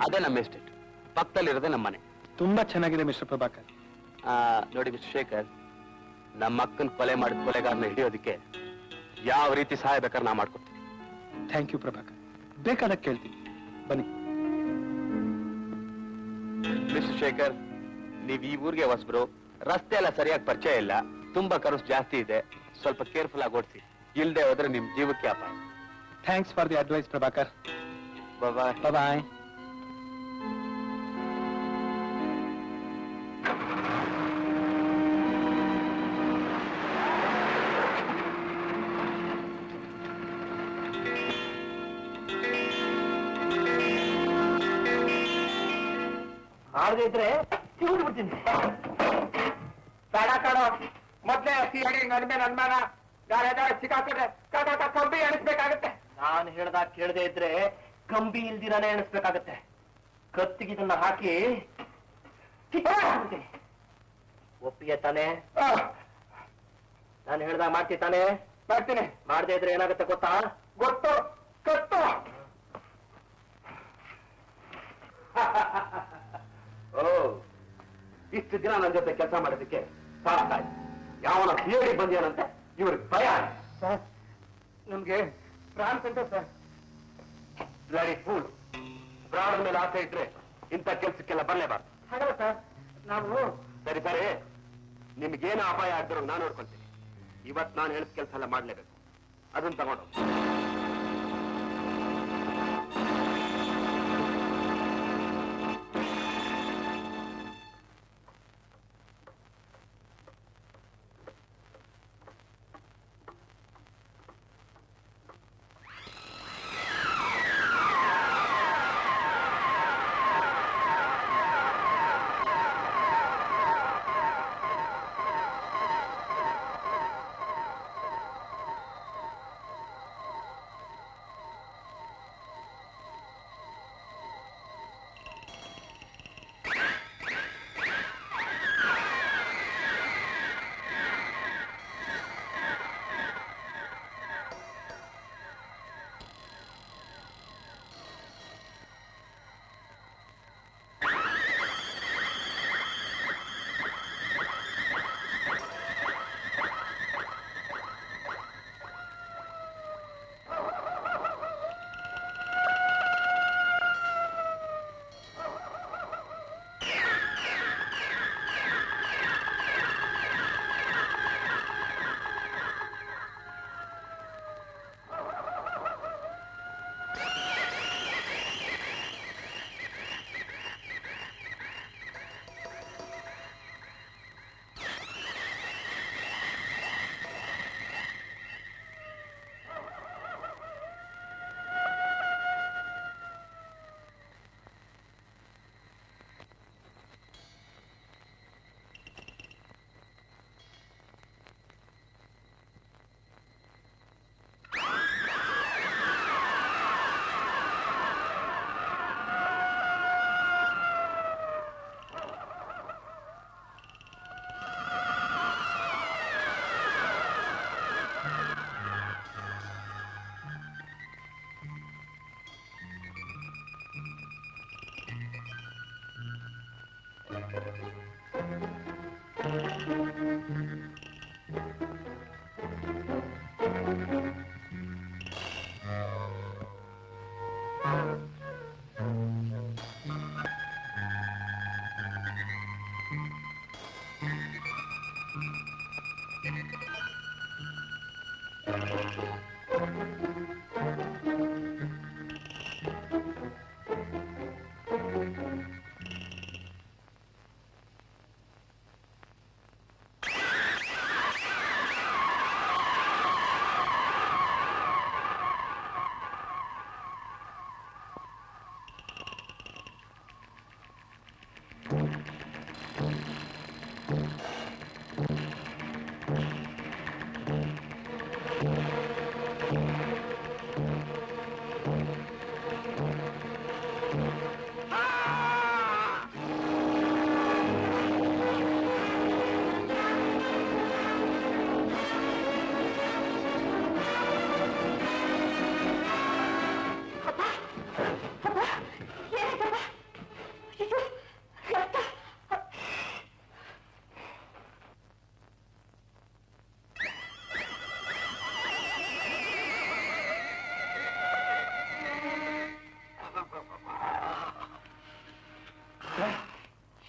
ಅದೇ ನಮ್ಮ ಎಸ್ಟೇಟ್. ಪಕ್ಕದಲ್ಲಿರೋದೇ ನಮ್ಮ ಮನೆ. ತುಂಬಾ ಚೆನ್ನಾಗಿದೆ ಮಿಸ್ಟರ್ ಪ್ರಭಾಕರ್. ನೋಡಿ ಮಿಸ್ಟರ್ ಶೇಖರ್, ನಮ್ಮ ಅಕ್ಕನ ಕೊಲೆ ಮಾಡಿದ ಕೊಲೆಗಾರನ ಹಿಡಿಯೋದಕ್ಕೆ ಯಾವ ರೀತಿ ಸಹಾಯ ಬೇಕಾದ್ರೆ ನಾ ಮಾಡ್ಕೊಡ್ತೀನಿ. Thank you Prabhakar. ಬೇಕಾದಾಗ ಕೇಳ್ತೀನಿ, ಬನ್ನಿ. ಮಿಸ್ಟರ್ ಶೇಖರ್, ನೀವ್ ಈ ಊರಿಗೆ ಹೊಸಬ್ರು, ರಸ್ತೆ ಎಲ್ಲ ಸರಿಯಾಗಿ ಪರಿಚಯ ಇಲ್ಲ, ತುಂಬಾ ಖರ್ಚು ಜಾಸ್ತಿ ಇದೆ. ಸ್ವಲ್ಪ ಕೇರ್ಫುಲ್ ಆಗಿ ಓಡಿಸಿ, ಇಲ್ದೆ ಹೋದ್ರೆ ನಿಮ್ ಜೀವಕ್ಕೆ ಅಪಾಯ. Thanks for the advice Prabhakar. Bye. Bye. ಆಡದೇ ಇದ್ರೆ ತಿರುಗಿ ಬಿಡ್ತೀನಿ. ಬೇಡ ಕಾಣೋ, ಮೊದ್ಲೇ CID ನನ್ ಮೇಲೆ ಅನುಮಾನ. ಯಾರ್ಯಾರು ಸಿಕ್ಕಾಕೊಂಡ್ರೆ ಕಂಬಿ ಎಣಿಸ್ಬೇಕಾಗತ್ತೆ. ನಾನು ಹೇಳ್ದಾಗ ಕೇಳದೆ ಇದ್ರೆ ಕಂಬಿ ಇಲ್ದಿರಾನೆ ಎಣಿಸ್ಬೇಕಾಗತ್ತೆ. ಕತ್ತಿಗೆ ಇದನ್ನ ಹಾಕಿ ಒಪ್ಪಿಗೆ ತಾನೆ? ನಾನು ಹೇಳ್ದಾಗ ಮಾಡ್ತಿ ತಾನೆ? ಮಾಡ್ತೀನಿ. ಮಾಡದೇ ಇದ್ರೆ ಏನಾಗುತ್ತೆ ಗೊತ್ತಾ? ಗೊತ್ತು, ಕತ್ತು. ಓ, ಇಷ್ಟು ದಿನ ನನ್ನ ಜೊತೆ ಕೆಲಸ ಮಾಡೋದಕ್ಕೆ ಸಾಧ್ಯ. ಯಾವನ CID ಬಂದಿಯಾನಂತೆ, ಇವ್ರಿಗೆ ಭಯ. ಸರ್, ನಮ್ಗೆ ಪ್ರಾಣ ಸಂಕಟ ಸರ್. Bloody pool. ಪ್ರಾಣದ ಮೇಲೆ ಆಸೆ ಇಟ್ರೆ ಇಂಥ ಕೆಲ್ಸಕ್ಕೆಲ್ಲ ಬರಲೇಬಾರ್ದು. ಹಾಗಲ್ಲ ಸರ್, ನಾವು ಸರಿ ಸರಿ, ನಿಮ್ಗೇನು ಅಪಾಯ ಆಗ್ದಿರೋ ನಾನು ನೋಡ್ಕೊಂತೀನಿ. ಇವತ್ತು ನಾನು ಹೇಳಿದ ಕೆಲಸ ಎಲ್ಲ ಮಾಡ್ಲೇಬೇಕು. ಅದನ್ನ ತಗೊಂಡು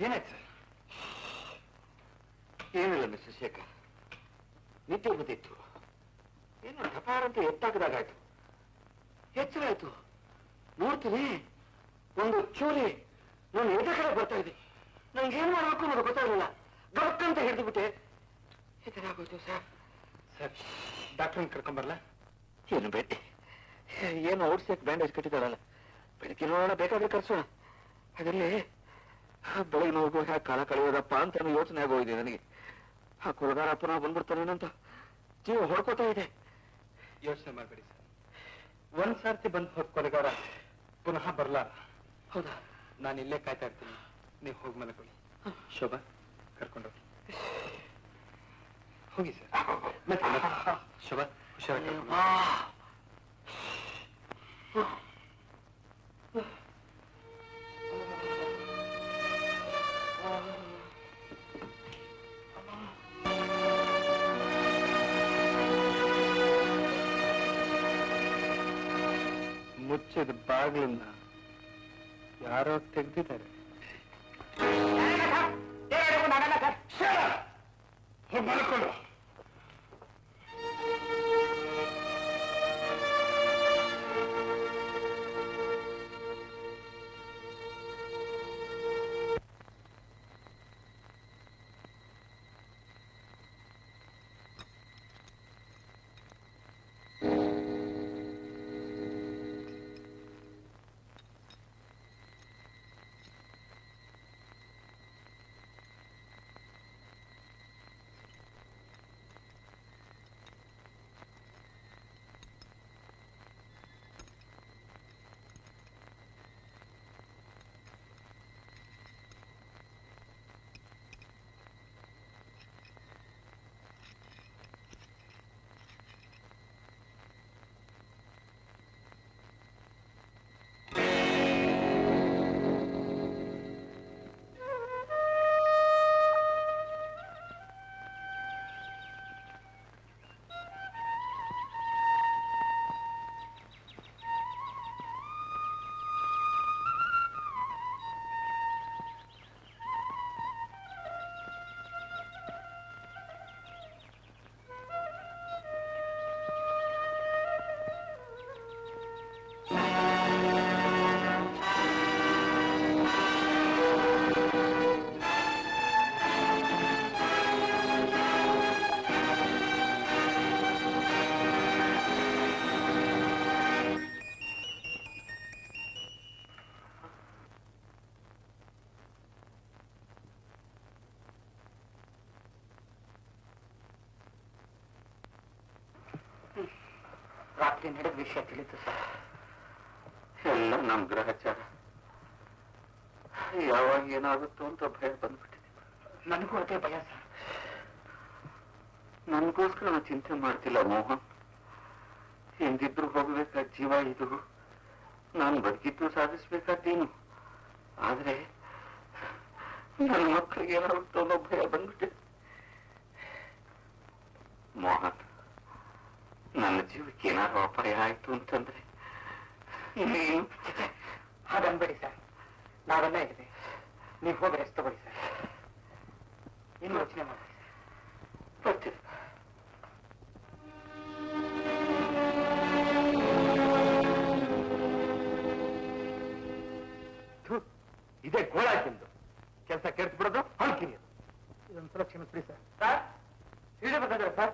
ಏನಾಯ್ತು ಸರ್? ಏನಿಲ್ಲ ಮಿಸ್ಟರ್ ಶೇಖರ್, ನಿದ್ದೆ ಬಂದಿತ್ತು. ಏನು ಠಪಾರ್ ಅಂತ ಎತ್ತಾಗದಾಗಾಯ್ತು. ಎಚ್ಚರ ಆಯ್ತು. ನೋಡ್ತೀನಿ ಒಂದು ಚೂರಿ ನಾನು ಎದೆ ಕಡೆ ಬರ್ತಾ ಇದೆ. ನಂಗೆ ಏನ್ ಮಾಡಬೇಕು ಅನ್ನೋದು ಗೊತ್ತಾಗಲಿಲ್ಲ. ಗಬಕ್ಕಂತ ಹಿಡಿದು ಬಿಟ್ಟೆ. ಈ ತರ ಆಗೋಯ್ತು ಸರ್. Sir, doctor ಕರ್ಕೊಂಬರ್ಲ? ಏನು ಬೇಡ, ಏನು ಔಟ್ಸೆಕ್ ಬ್ಯಾಂಡೇಜ್ ಕಟ್ಟಿದಾರಲ್ಲ, ಬೆಳಗ್ಗೆ ನೋಡೋಣ, ಬೇಕಾದ್ರೆ ಕರ್ಸೋಣ. ಅದರಲ್ಲಿ ಬೆಳಗ್ಗೆ ನೋಡ್ಕೋ ಹ್ಯಾಕೆ ಕಾಲ ಕಳೆಯೋದಪ್ಪ ಅಂತ ಯೋಚನೆ ಆಗೋಗಿದೆ ನನಗೆ. ಆ ಕೊಲಗಾರ ಪುನಃ ಬಂದ್ಬಿಡ್ತಾನೇನಂತ ಜೀವ ಹೊಡ್ಕೋತಾ ಇದೆ. ಯೋಚನೆ ಮಾಡಬೇಡಿ ಸರ್. ಒಂದ್ ಸರ್ತಿ ಬಂದು ಹೋದ ಕೊಲೆಗಾರ ಪುನಃ ಬರ್ಲಾರ. ಹೌದಾ? ನಾನು ಇಲ್ಲೇ ಕಾಯ್ತಾ ಇರ್ತೀನಿ, ನೀವು ಹೋಗಿ ಮಲಕೊಳ್ಳಿ. ಶೋಭಾ, ಕರ್ಕೊಂಡೋಗಿ. ಹೋಗಿ ಸರ್. ಮತ್ತೆ ಶೋಭಾ, ಹುಷಾರಾಗಿ. ಮುಚ್ಚಿದ ಬಾಗಿಲನ್ನ ಯಾರೋ ತೆಗ್ದಿದ್ದಾರೆ. ಮಲ್ಕೊಂಡು ರಾತ್ರಿ ನಡೆದ ವಿಷಯ ತಿಳಿತು ಸರ್. ಎಲ್ಲ ನಮ್ಮ ಗ್ರಹಚಾರ. ಯಾವಾಗ ಏನಾಗುತ್ತೋ ಅಂತ ಭಯ ಬಂದ್ಬಿಟ್ಟಿದೆ. ನನಗೂ ಅದೇ ಭಯ ಸರ್. ನನಗೋಸ್ಕರ ನಾನು ಚಿಂತೆ ಮಾಡ್ತಿಲ್ಲ ಮೋಹನ್. ಎಂದಿದ್ರು ಹೋಗ್ಬೇಕಾದ ಜೀವ ಇದು. ನಾನು ಬದುಕಿದ್ದು ಸಾಧಿಸ್ಬೇಕಾದ್ದೇನು. ಆದ್ರೆ ನನ್ನ ಮಕ್ಕಳಿಗೆ ಏನಾಗುತ್ತೆ ಅನ್ನೋ ಭಯ ಬಂದ್ಬಿಟ್ಟೆ. ಮೋಹನ್, ನನ್ನ ಜೀವಕ್ಕೆ ಏನಾದ್ರು ಅಪಾಯ ಆಯ್ತು ಅಂತಂದ್ರೆ ನೀನು ಹಾಗನ್ಬೇಡಿ ಸರ್, ನಾವೆಲ್ಲ ಇದ್ದೀವಿ. ನೀವು ಹೋಗಿ ರೆಸ್ಟ್ ತಗೊಳ್ಳಿ ಸರ್. ಇನ್ನು ಯೋಚನೆ ಮಾಡಿ ಬರ್ತೀನಿ. ಇದೇ ಗೋಳಾಯ್ತಿಂದು ಕೆಲಸ ಕೆಡ್ತು ಬಿಡೋದು ಹಾಕಿರಿ. ಇದೊಂದ್ಸಲ ಕ್ಷಮಿಸ್ಬಿಡಿ ಸರ್. ಸರ್ ಸೀಡೆ ಬರ್ತಿದ್ದಾರೆ ಸರ್.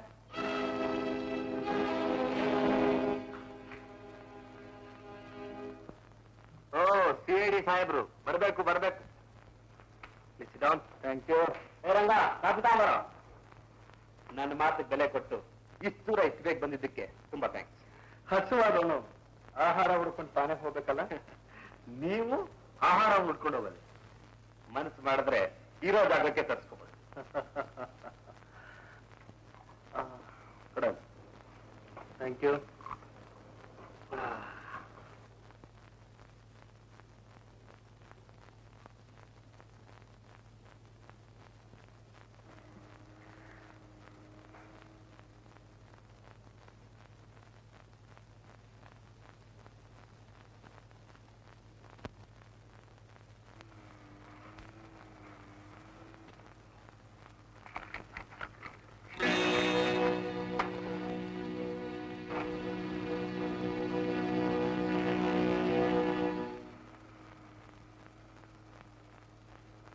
ಓ ಸಿಐಡಿ ಸಾಹೇಬ್ರು ಬರ್ಬೇಕು. Thank you. ರಂಗ ಕಾಫಿ ತಗೊಂಬರೋ. ನನ್ನ ಮಾತಿಗೆ ಬೆಲೆ ಕೊಟ್ಟು ಇಷ್ಟು ದೂರ ಇಷ್ಟು ಬೇಗ ಬಂದಿದ್ದಕ್ಕೆ ತುಂಬಾ ಥ್ಯಾಂಕ್ಸ್. ಹಸುವಾದವನು ಆಹಾರ ಹುಡ್ಕೊಂಡು ತಾನೇ ಹೋಗ್ಬೇಕಲ್ಲ. ನೀವು ಆಹಾರ ಹುಡ್ಕೊಂಡು ಹೋಗಲಿ, ಮನಸ್ಸು ಮಾಡಿದ್ರೆ ಇರೋ ಜಾಗಕ್ಕೆ ತರಿಸ್ಕೋಬೋದು. Thank you.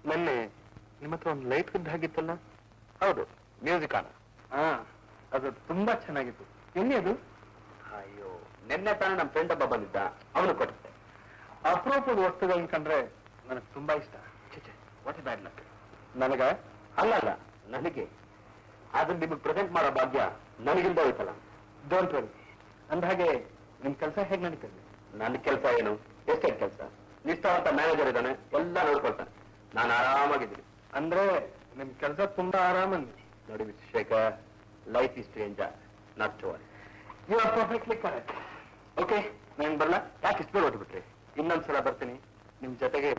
ಮೊನ್ನೆ ನಿಮ್ಮ ಹತ್ರ ಒಂದು ಲೈಟ್ ಇದ್ದ ಹಾಗಿತ್ತಲ್ಲ? ಹೌದು, ಮ್ಯೂಸಿಕ್ ಆನ. ಅದು ತುಂಬಾ ಚೆನ್ನಾಗಿತ್ತು. ಎಲ್ಲಿ ಅದು? ಅಯ್ಯೋ, ನಿನ್ನೆ ತಾನೇ ನಮ್ಮ ಫ್ರೆಂಡ್ ಒಬ್ಬ ಬಂದಿದ್ದ, ಅವನು ಕೊಟ್ಟಿದ್ದೆ. ಅಪರೂಪದ ವಸ್ತುಗಳನ್ನ ಕಂಡ್ರೆ ನನಗೆ ತುಂಬಾ ಇಷ್ಟ. What bad luck. ನನಗ ಅಲ್ಲಲ್ಲ, ನನಗೆ ಅದನ್ನ ನಿಮಗೆ ಪ್ರೆಸೆಂಟ್ ಮಾಡೋ ಭಾಗ್ಯ ನನಗಿಂದ ಹೋಯ್ತಲ್ಲ. Don't worry. ಅಂದಹಾಗೆ ನಿಮ್ ಕೆಲಸ ಹೇಗೆ ನಡೀತದೆ? ನನ್ನ ಕೆಲಸ ಏನು? ಎಸ್ಟೇಟ್ ಕೆಲಸ. ನಿಷ್ಠಾವಂತ ಮ್ಯಾನೇಜರ್ ಇದ್ದಾನೆ, ಎಲ್ಲ ನೋಡ್ಕೊಳ್ತಾನೆ. ನಾನು ಆರಾಮಾಗಿದ್ದೀನಿ. ಅಂದ್ರೆ ನಿಮ್ ಕೆಲಸ ತುಂಬಾ ಆರಾಮಂದಿ. ನೋಡಿ mister Shekhar, life is to enjoy, not to worry. You are perfectly correct. Okay, ನಾನು ಬರಲ್ಲ. ಯಾಕೆ ಇಷ್ಟು ಬೇಗ ಹೊರಟ್ಬಿಟ್ರಿ? ಇನ್ನೊಂದ್ಸಲ ಬರ್ತೀನಿ ನಿಮ್ ಜೊತೆಗೆ.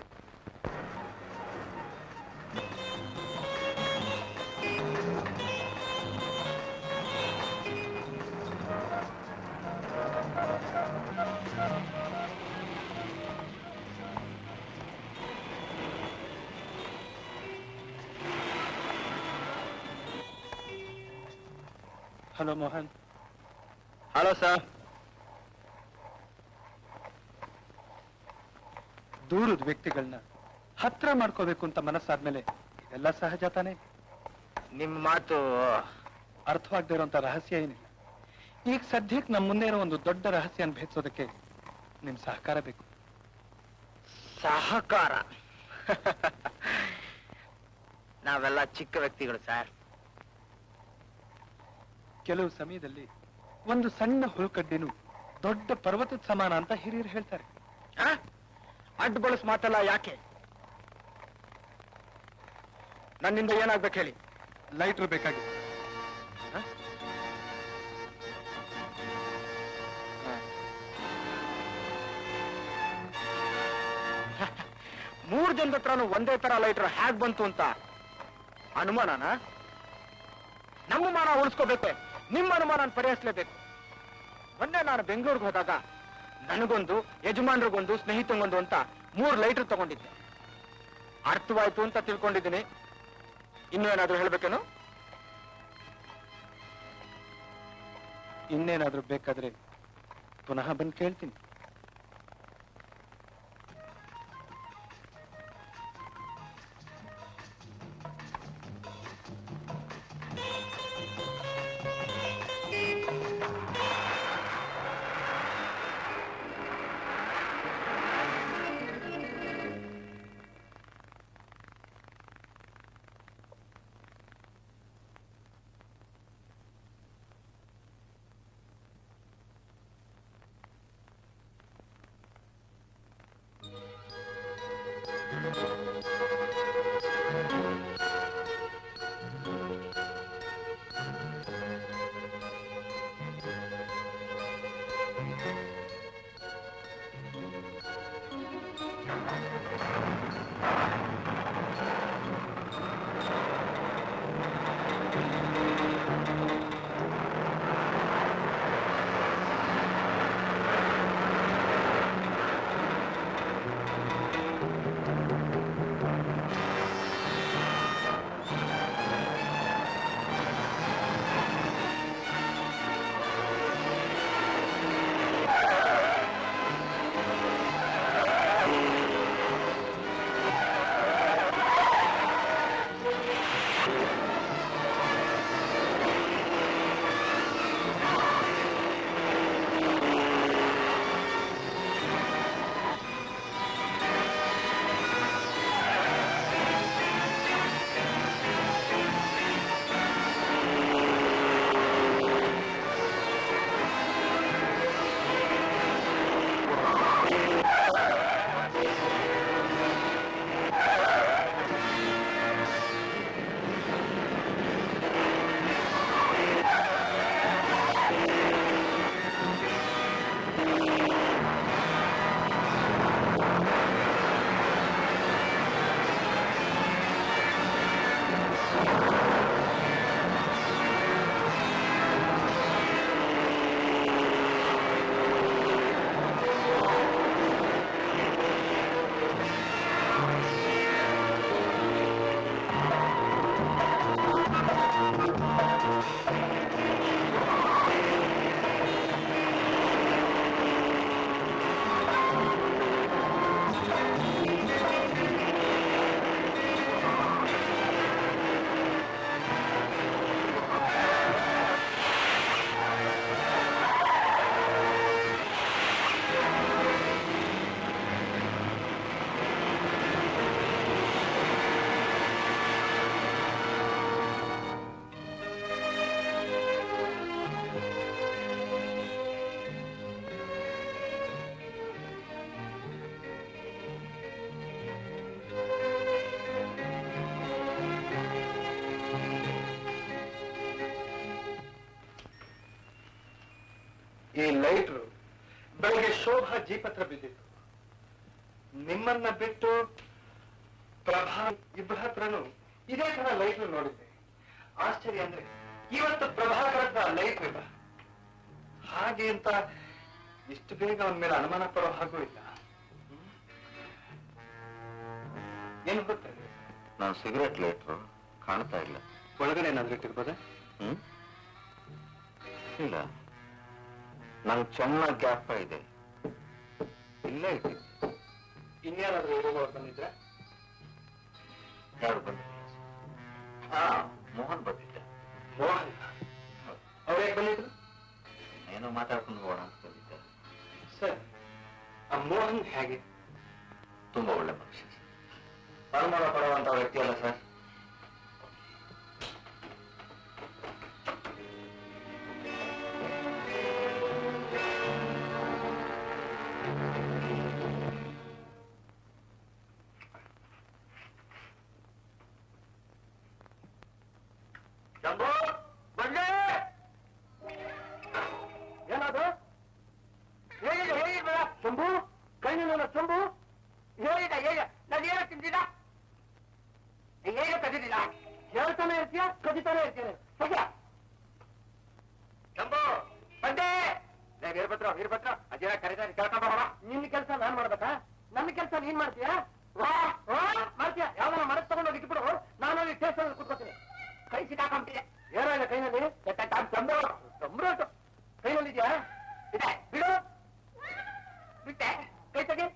ಹಲೋ ಮೋಹನ್. Hello sir. ದೂರದ ವ್ಯಕ್ತಿಗಳನ್ನ ಹತ್ರ ಮಾಡ್ಕೋಬೇಕು ಅಂತ ಮನಸ್ಸಾದ್ಮೇಲೆ ಇದೆಲ್ಲ ಸಹಜ ತಾನೇ. ನಿಮ್ಮ ಮಾತು ಅರ್ಥವಾಗದೇ ಇರೋಂಥ ರಹಸ್ಯ ಏನಿಲ್ಲ. ಈಗ ಸದ್ಯಕ್ಕೆ ನಮ್ಮ ಮುಂದೆ ಇರೋ ಒಂದು ದೊಡ್ಡ ರಹಸ್ಯ ಭೇದಿಸೋದಕ್ಕೆ ನಿಮ್ ಸಹಕಾರ ಬೇಕು. ಸಹಕಾರ? ನಾವೆಲ್ಲ ಚಿಕ್ಕ ವ್ಯಕ್ತಿಗಳು ಸರ್. ಕೆಲವು ಸಮಯದಲ್ಲಿ ಒಂದು ಸಣ್ಣ ಹುಳುಕಡ್ಡಿನೂ ದೊಡ್ಡ ಪರ್ವತದ ಸಮಾನ ಅಂತ ಹಿರಿಯರು ಹೇಳ್ತಾರೆ. ಅಡ್ಡ ಬಳಸ್ ಮಾತಲ್ಲ ಯಾಕೆ? ನನ್ನಿಂದ ಏನಾಗ್ಬೇಕು ಹೇಳಿ? ಲೈಟ್ರು ಬೇಕಾಗಿದೆ. ಮೂರು ಜನದ ಹತ್ರನೂ ಒಂದೇ ತರ ಲೈಟ್ರ್ ಹ್ಯಾಗ್ ಬಂತು ಅಂತ ಅನುಮಾನನ? ನಮ್ಮ ಮಾನ ಉಳಿಸ್ಕೋಬೇಕು, ನಿಮ್ಮ ಅನುಮಾನ ಪರಿಹರಿಸಲೇಬೇಕು. ಮೊನ್ನೆ ನಾನು ಬೆಂಗಳೂರಿಗೆ ಹೋದಾಗ ನನಗೊಂದು, ಯಜಮಾನ್ರಿಗೊಂದು, ಸ್ನೇಹಿತಂಗೊಂದು ಅಂತ 3 ಲೈಟ್ರ್ ತಗೊಂಡಿದ್ದೆ. ಅರ್ಥವಾಯ್ತು ಅಂತ ತಿಳ್ಕೊಂಡಿದ್ದೀನಿ. ಇನ್ನೂ ಏನಾದ್ರೂ ಹೇಳ್ಬೇಕೇನು? ಇನ್ನೇನಾದ್ರೂ ಬೇಕಾದ್ರೆ ಪುನಃ ಬಂದು ಕೇಳ್ತೀನಿ. ಲೈಟ್ರು ಬೆಳಗ್ಗೆ ಶೋಭಾ ಜೀಪ್ ಹತ್ರ ಬಿದ್ದಿತ್ತು. ನಿಮ್ಮನ್ನ ಬಿಟ್ಟು ಪ್ರಭಾ ಇಬ್ಬರ ಹತ್ರನು ಇದೇ ತರ ಲೈಟ್ರು ನೋಡಿದ್ದೆ. ಆಶ್ಚರ್ಯ ಅಂದ್ರೆ ಇವತ್ತು ಪ್ರಭಾಕರದ ಲೈಟ್ ಇಲ್ಲ. ಹಾಗೆ ಅಂತ ಇಷ್ಟು ಬೇಗ ಅವನ ಮೇಲೆ ಅನುಮಾನ ಪಡೋ ಹಾಗೂ ಇಲ್ಲ. ಏನು ಗೊತ್ತೇ? ನಾನು ಸಿಗರೆಟ್ ಲೈಟ್ರು ಕಾಣ್ತಾ ಇಲ್ಲ. ಒಳಗಡೆ ಏನಾದ್ರೂ ಇಟ್ಟಿರ್ಬೋದ? ಇಲ್ಲ, ನಂಗೆ ಚೆನ್ನಾಗಿ ಗ್ಯಾಪ್ ಇದೆ. ಇಲ್ಲೇ ಇಟ್ಟಿದ್ದೆ. ಇನ್ಯಾರಾದ್ರೂ ಇರುವವರು ಬಂದಿದ್ರೆ? ಯಾರು ಬಂದಿಲ್ಲ. ಮೋಹನ್ ಬಂದಿದ್ದ. ಮೋಹನ್ ಅವ್ರು ಹೇಗೆ ಬಂದಿದ್ರು? ಏನೋ ಮಾತಾಡ್ಕೊಂಡು ಹೋಗೋಣ ಅಂತ ಬಂದಿದ್ದ. ಸರ್, ಆ ಮೋಹನ್ ಹೇಗೆ? ತುಂಬಾ ಒಳ್ಳೆ ಮನುಷ್ಯ. ಅನುಮಾನ ಪಡುವಂತ ವ್ಯಕ್ತಿ ಅಲ್ಲ ಸರ್. ಶಂಭು ಬಂದೆ. ಏನದು? ಹೇಗಿದೆ ಶಂಭು? ಕೈನಿಲ್ಲ ಶಂಭು? ಹೇಗ ನಾನು ಏನು ತಿಂದಿಲ್ಲ, ಹೇಗೆ ಕದಿದಿಲ್ಲ. ಹೇಳ್ತಾನೆ ಇರ್ತೀಯ, ಕದಿತಾನೆ ಇರ್ತೀನಿ. ಸದ್ಯ ಶಂಭು ಬಂದೆ. ವೀರಭದ್ರ ಅದೇನ ಕರೀತಾರೆ, ಕೇಳ್ಕೊಂಡ್ ಹೋಗೋಣ. ನಿನ್ನ ಕೆಲಸ ನಾನ್ ಮಾಡ್ಬೇಕಾ? ನನ್ನ ಕೆಲಸ ನೀನ್ ಮಾಡ್ತೀಯ? ಮಾಡ್ತೀಯ? ಯಾವನ ಮನಸ್ಸು ತಗೊಂಡೋಗಿ ಇಟ್ಬಿಡು. ನಾನು ಅಲ್ಲಿ ಸ್ಟೇಷನ್ ಕೂತ್ಕೋತೀನಿ. ಕೈ ಸಿಕ್ಕಾಕೊಂಬಿಟ್ಟಿದೆ. ಏನೋ ಇಲ್ಲ ಕೈನಲ್ಲಿ. ಸಂಬ್ರಾಟು ಕೈನಲ್ಲಿ ಇದೆಯಾ? ಇದೆ. ಬಿಡು. ಬಿಟ್ಟೆ. ಕೈ ತೆಗಿ.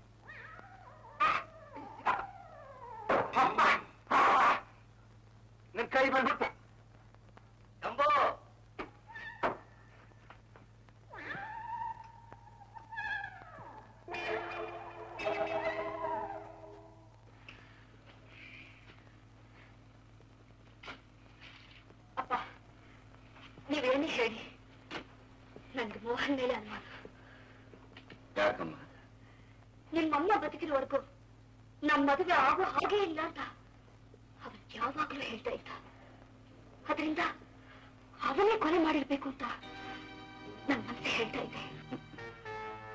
ನಿನ್ ಕೈ ಬಂದ್ಬಿಟ್ಟೆ. ಶಂಭು ಅಪ್ಪ, ನೀವೇನೇ ಹೇಳಿ, ನನ್ಗೆ ಮೋಹನ್ ಮೇಲೆ ಅನುಮಾನ. ಯಾಕಮ್ಮ? ನಿಮ್ಮಮ್ಮ ಬದುಕಿರೋವರೆಗೂ ನಮ್ಮ ಮದುವೆ ಆಗೋ ಹಾಗೆ ಇಲ್ಲ ಅಂತ ಅವನ್ ಯಾವಾಗ್ಲೂ ಹೇಳ್ತಾ ಇದ್ದ. ಅದರಿಂದ ಅವನೇ ಕೊಲೆ ಮಾಡಿರ್ಬೇಕು ಅಂತ ನನ್ನ ಮನಸ್ಸು ಹೇಳ್ತಾ ಇದೆ.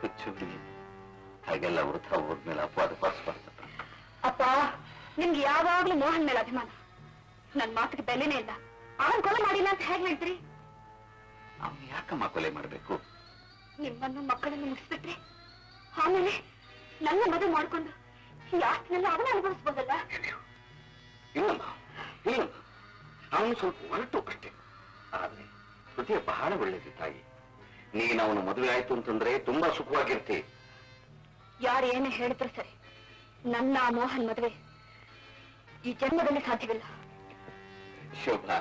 ಹುಚ್ಚು ಹುಡುಗಿ, ಹಾಗೆಲ್ಲ ವೃಥ ಹೋದ್ಮೇಲೆ ಅಪವಾದ ಪಾಸ್ಬಾರ್ದು. ಅಪ್ಪ, ನಿಮ್ಗೆ ಯಾವಾಗ್ಲೂ ಮೋಹನ್ ಮೇಲೆ ಅಭಿಮಾನ. ನನ್ ಮಾತಿಗೆ ಬೆಲೆನೇ ಇಲ್ಲ. ಅವನ್ ಕೊಲೆ ಮಾಡಿಲ್ಲ ಅಂತ ಹೇಗೆ ಹೇಳ್ತೀರಿ? ಅವ್ನು ಯಾಕಮ್ಮ ಕೊಲೆ ಮಾಡ್ಬೇಕು? ನಿಮ್ಮನ್ನು ಮಕ್ಕಳನ್ನು ಮುಗಿಸ್ಬಿಟ್ರೆ ಆಮೇಲೆ ನನ್ನ ಮದುವೆ ಮಾಡ್ಕೊಂಡು ಈ ಆಸ್ತಿನೆಲ್ಲ ಅವನ ಅನುಭವಿಸ್ಬೋದಲ್ಲ? ಇಲ್ಲಮ್ಮ, ಇಲ್ಲಮ್ಮ, ಅವನು ಸ್ವಲ್ಪ ಹೊರಟು ಅಷ್ಟೇ. ಆದ್ರೆ ಹೃದಯ ಬಹಳ ಒಳ್ಳೇದು ತಾಯಿ. ನೀನು ಅವನು ಮದುವೆ ಆಯ್ತು ಅಂತಂದ್ರೆ ತುಂಬಾ ಸುಖವಾಗಿರ್ತಿ. ಯಾರು ಏನೇ ಹೇಳಿದ್ರು ಸರಿ, ನನ್ನ ಆ ಮೋಹನ್ ಮದುವೆ ಈ ಜನ್ಮದಲ್ಲಿ ಸಾಧ್ಯವಿಲ್ಲ. ಶೋಭಾ,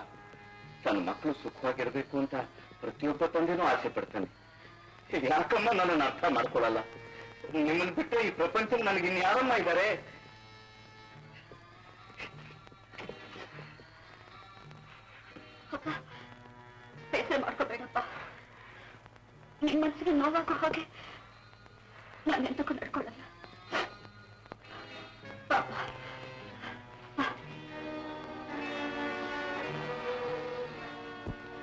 ತನ್ನ ಮಕ್ಕಳು ಸುಖವಾಗಿರ್ಬೇಕು ಅಂತ ಪ್ರತಿಯೊಬ್ಬ ತಂದೆನೂ ಆಸೆ ಪಡ್ತಾನೆ. ಯಾಕಮ್ಮ ನನ್ನನ್ನು ಅರ್ಥ ಮಾಡ್ಕೊಳ್ಳಲ್ಲ? ನಿಮ್ಮನ್ನು ಬಿಟ್ಟರೆ ಈ ಪ್ರಪಂಚದಲ್ಲಿ ನನಗೆ ಇನ್ಯಾರಮ್ಮ ಇದ್ದಾರೆ? ಬೇಸರ ಮಾಡ್ಕೋಬೇಡಪ್ಪ. ನಿಮ್ ಮನಸ್ಸಿಗೆ ನೋವಾಗೋ ಹಾಗೆ ನಾನೆಂತಕ್ಕೂ ನಡ್ಕೊಳ್ಳಲ್ಲ. ಪಾಪ,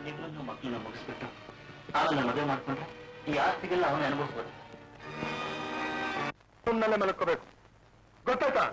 ನಿಮ್ಮನ್ನು ಮಕ್ಕಳನ್ನ ಮುಗಿಸ್ಬಿಟ್ಟು ಅವನ್ನ ಮದುವೆ ಮಾಡ್ಕೊಂಡ್ರೆ ಈ ಆಸ್ತಿಗೆಲ್ಲ ಅವನೇ ಅನುಭವಿಸ್ಬೋದು. ಸುಮ್ಮನೆ ಮಲ್ಕೋಬೇಕು, ಗೊತ್ತಾಯ್ತಾ?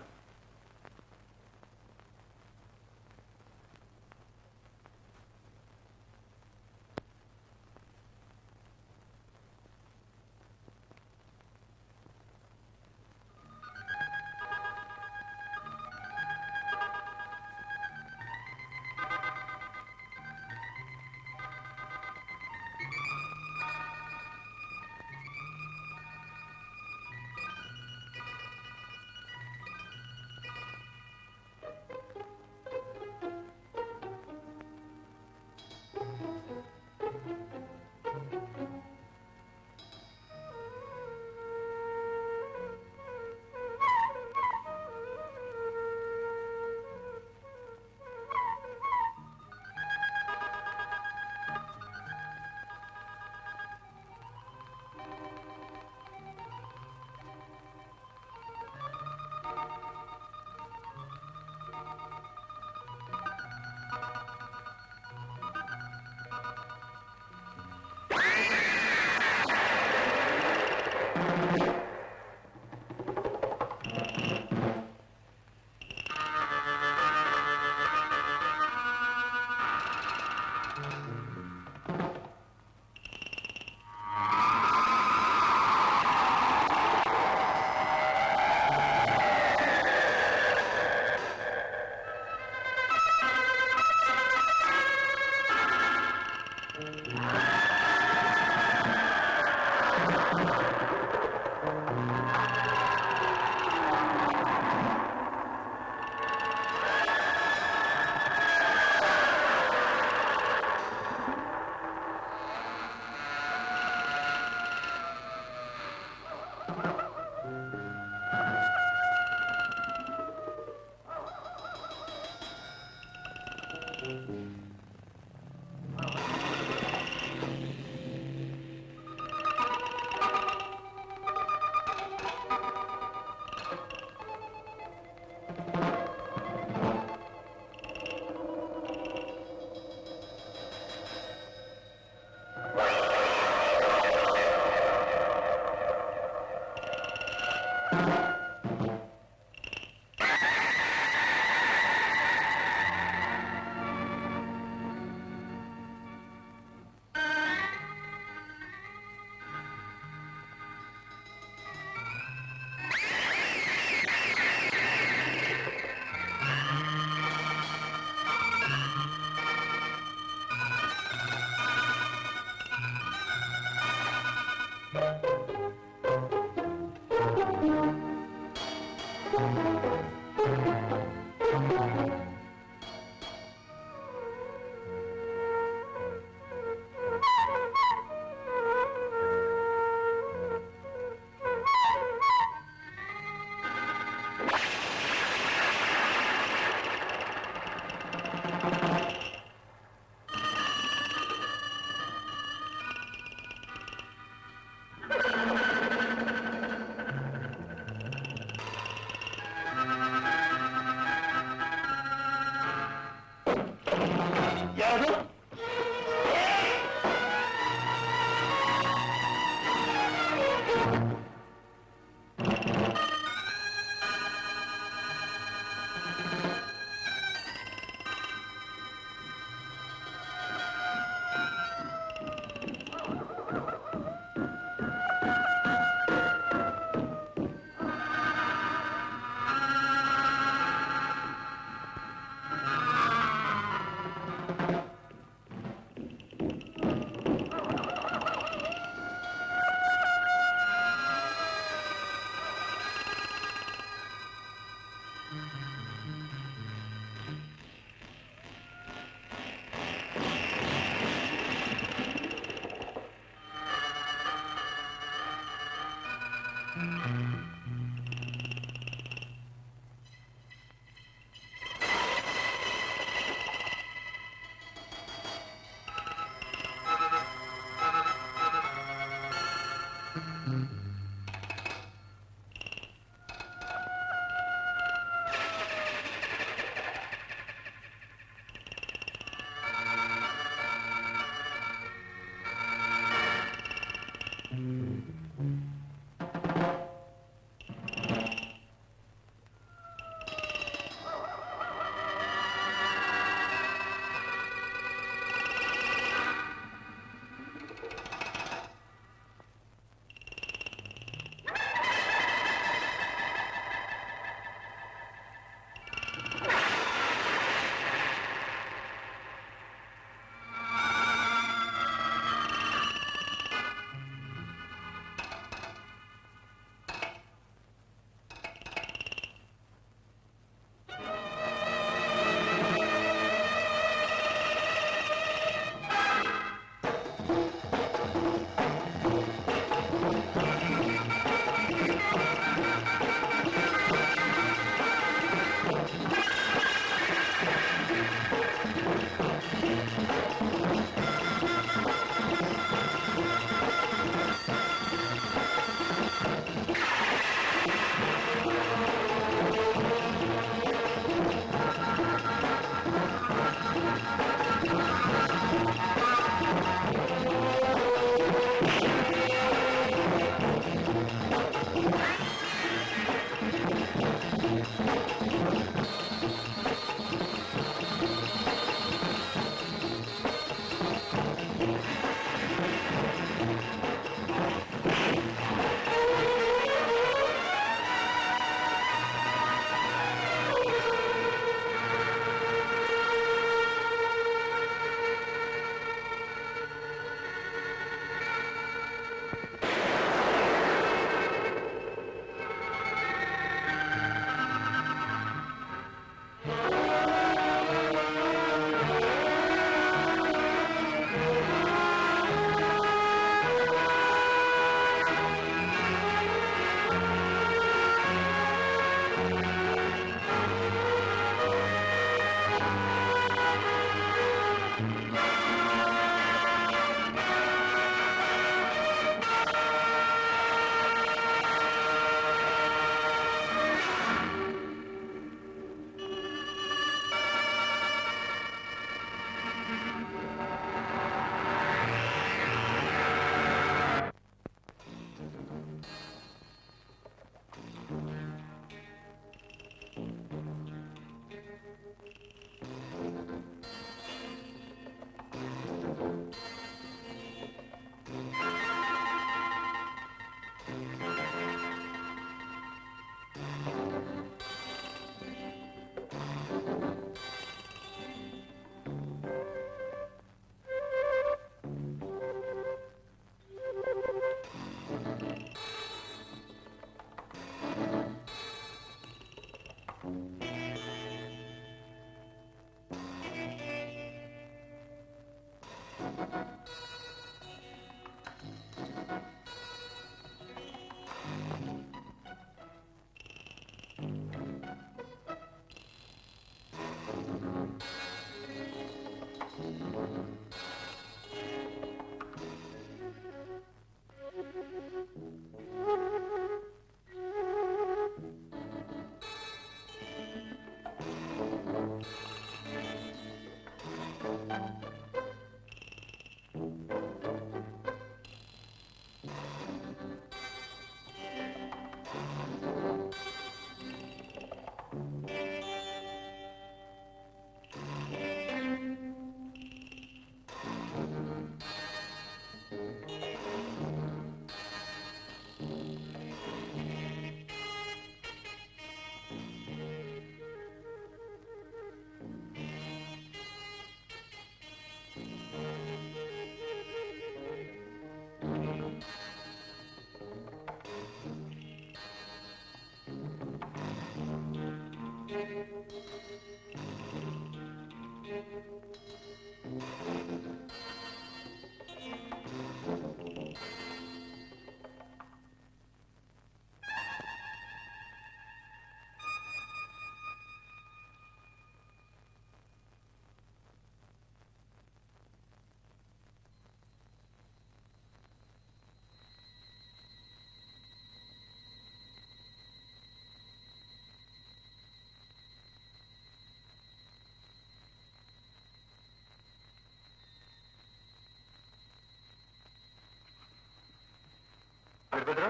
ವೀರಭದ್ರು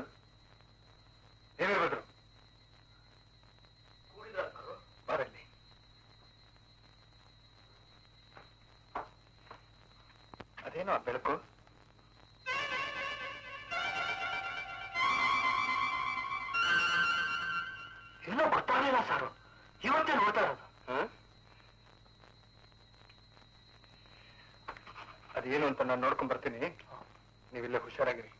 ಏ ವೀರಭದ್ರು ಬಾರಲ್ಲಿ ಅದೇನೋ ಆ ಬೆಳಕು ಇನ್ನೂ ಗೊತ್ತಾಗಲಿಲ್ಲ ಸಾರು ಇವತ್ತೇ ನೋಡ್ತಾ ಇರೋದು ಅದೇನು ಅಂತ ನಾನು ನೋಡ್ಕೊಂಡ್ ಬರ್ತೀನಿ ನೀವಿಲ್ಲೇ ಹುಷಾರಾಗಿರಿ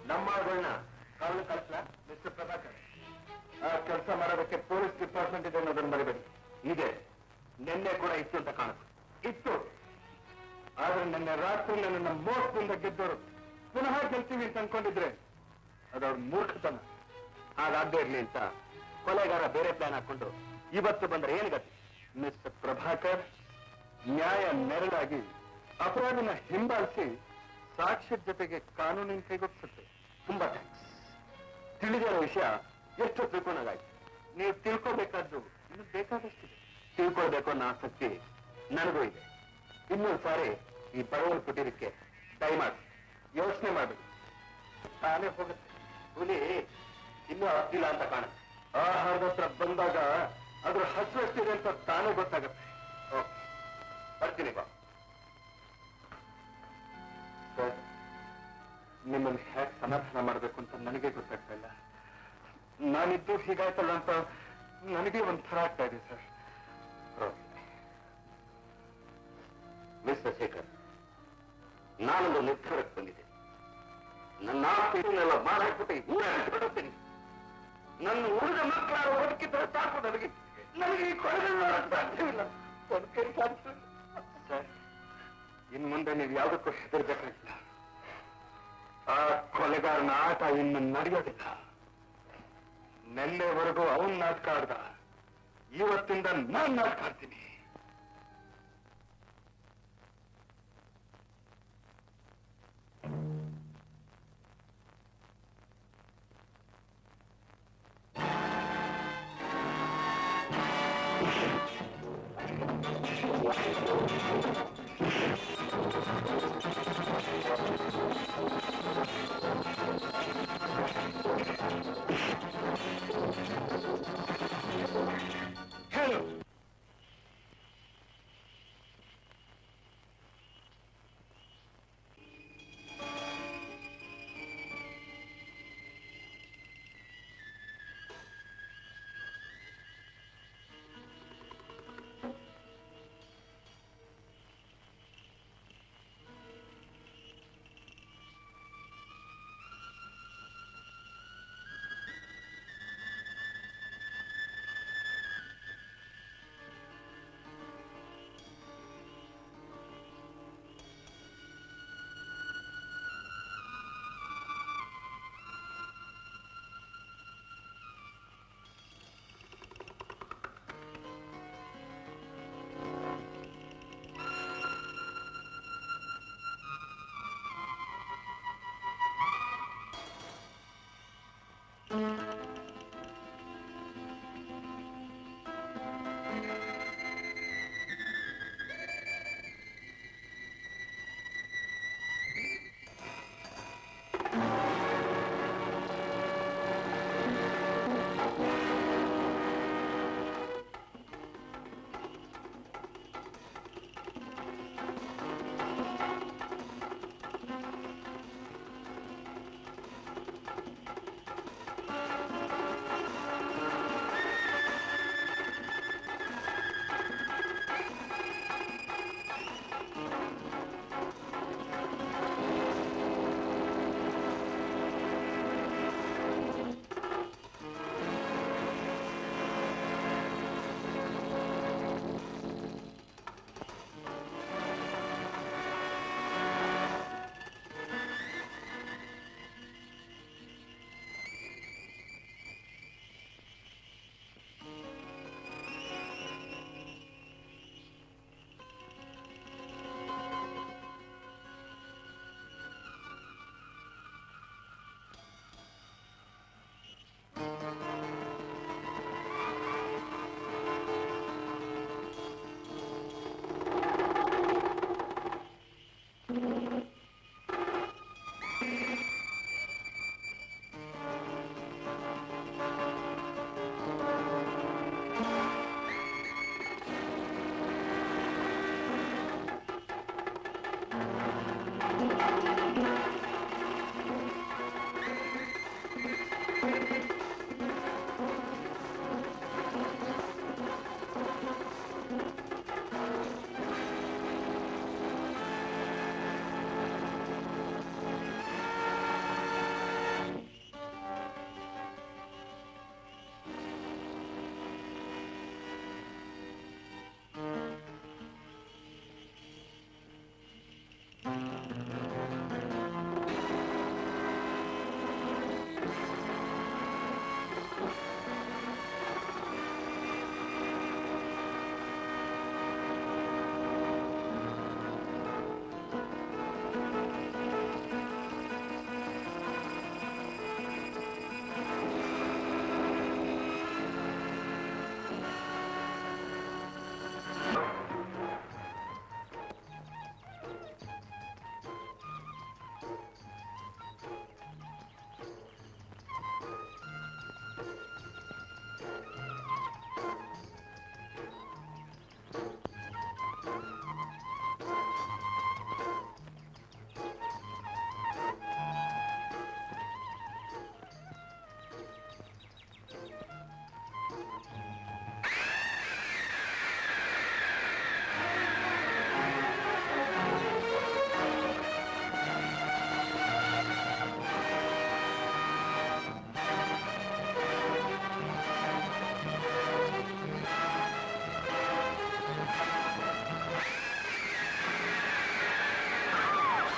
ನಮ್ಮಗಳನ್ನ ಕಾರಣ ಕಳಿಸ್ಲಾ ಮಿಸ್ಟರ್ ಪ್ರಭಾಕರ್ ಆ ಕೆಲಸ ಮಾಡೋದಕ್ಕೆ ಪೊಲೀಸ್ ಡಿಪಾರ್ಟ್ಮೆಂಟ್ ಇದೆ ಅನ್ನೋದನ್ನ ಮರಿಬೇಡಿ ಇದೆ ನಿನ್ನೆ ಕೂಡ ಇತ್ತು ಅಂತ ಕಾಣುತ್ತೆ ಇತ್ತು ಆದ್ರೆ ನಿನ್ನೆ ರಾತ್ರಿ ನನ್ನನ್ನ ಮೋಸದಿಂದ ಗೆದ್ದವರು ಪುನಃ ಗೆಲ್ತೀವಿ ಅಂತ ಅನ್ಕೊಂಡಿದ್ರೆ ಅದವ್ರ ಮೂರ್ಖತನ. ಹಾಗಾಗದೇ ಇರ್ಲಿ ಅಂತ ಕೊಲೆಗಾರ ಬೇರೆ ಪ್ಲಾನ್ ಹಾಕೊಂಡು ಇವತ್ತು ಬಂದ್ರೆ ಏನು ಗತಿ? ಮಿಸ್ಟರ್ ಪ್ರಭಾಕರ್, ನ್ಯಾಯ ನೆರಳಾಗಿ ಅಪರಾಧಿನ ಹಿಂಬಾಲಿಸಿ ಸಾಕ್ಷ್ಯದ ಜೊತೆಗೆ ಕಾನೂನಿನ ಕೈಗೊಪ್ಪಿಸುತ್ತೆ. ತುಂಬಾ ಥ್ಯಾಂಕ್ಸ್. ತಿಳಿದಿರೋ ವಿಷಯ ಎಷ್ಟು ತಿಳ್ಕೊಂಡಾಗಾಯ್ತು. ನೀವು ತಿಳ್ಕೋಬೇಕಾದ್ದು ಇನ್ನು ಬೇಕಾದಷ್ಟಿದೆ. ತಿಳ್ಕೊಳ್ಬೇಕು ಅನ್ನೋ ಆಸಕ್ತಿ ನನಗೂ ಇದೆ. ಇನ್ನೊಂದು ಸಾರಿ ಈ ಬಡವನ ಕುಟೀರಕ್ಕೆ ದಯಮಾಡಿ ಯೋಚನೆ ಮಾಡಿ ತಾನೇ ಹೋಗುತ್ತೆ. ಹುಲಿ ಇನ್ನೂ ಆಗ್ತಿಲ್ಲ ಅಂತ ಕಾಣುತ್ತೆ. ಆಹಾರದ ಹತ್ರ ಬಂದಾಗ ಅದ್ರ ಹಸು ಎಷ್ಟಿದೆ ಅಂತ ತಾನೇ ಗೊತ್ತಾಗತ್ತೆ. ಓಕೆ, ಬರ್ತೀನಿ ಬಾ. ಸರ್, ನಿಮ್ಮನ್ನು ಹೇಗೆ ಸಮಾಧಾನ ಮಾಡಬೇಕು ಅಂತ ನನಗೆ ಗೊತ್ತಾಗ್ತಾ ಇಲ್ಲ. ನಾನಿದ್ದು ಹೀಗಾಯ್ತಲ್ಲ ಅಂತ ನನಗೆ ಒಂಥರ ಆಗ್ತಾ ಇದೆ ಸರ್. ಮಿಸ್ಟರ್ ಶೇಖರ್, ನಾನೊಂದು ನಿರ್ಧಾರಕ್ಕೆ ಬಂದಿದ್ದೆ. ನನ್ನ ಆಸ್ತಿಯನ್ನೆಲ್ಲ ಮಾರಾಕ್ಬಿಟ್ಟು ಊರ ಬಿಡುತ್ತೀನಿ. ನನ್ನ ಉಳಿದ ಮಕ್ಕಳ ಬದುಕಿದ್ರೆ ಸಾಕು ನನಗೆ. ನನಗೆ ಈ ಕೊಲೆಗಳು ನೋಡಕ್ ಸಾಧ್ಯವಿಲ್ಲ. ಒಂದು ಕೈ ಸಾಧ್ಯ ಸರ್, ಇನ್ ಮುಂದೆ ನೀವು ಯಾವುದಕ್ಕೂ ಹೆದರ್ಬೇಕಾಗಿಲ್ಲ. ಆ ಕೊಲೆಗಾರನ ಆಟ ಇನ್ನು ನಡೆಯೋದಿಲ್ಲ. ನಿನ್ನೆವರೆಗೂ ಅವನ್ ನಾಟಕ ಆಡ್ದ, ಇವತ್ತಿಂದ ನಾನ್ ನಾಟಕ ಆಡ್ತೀನಿ. ಹೇಳು,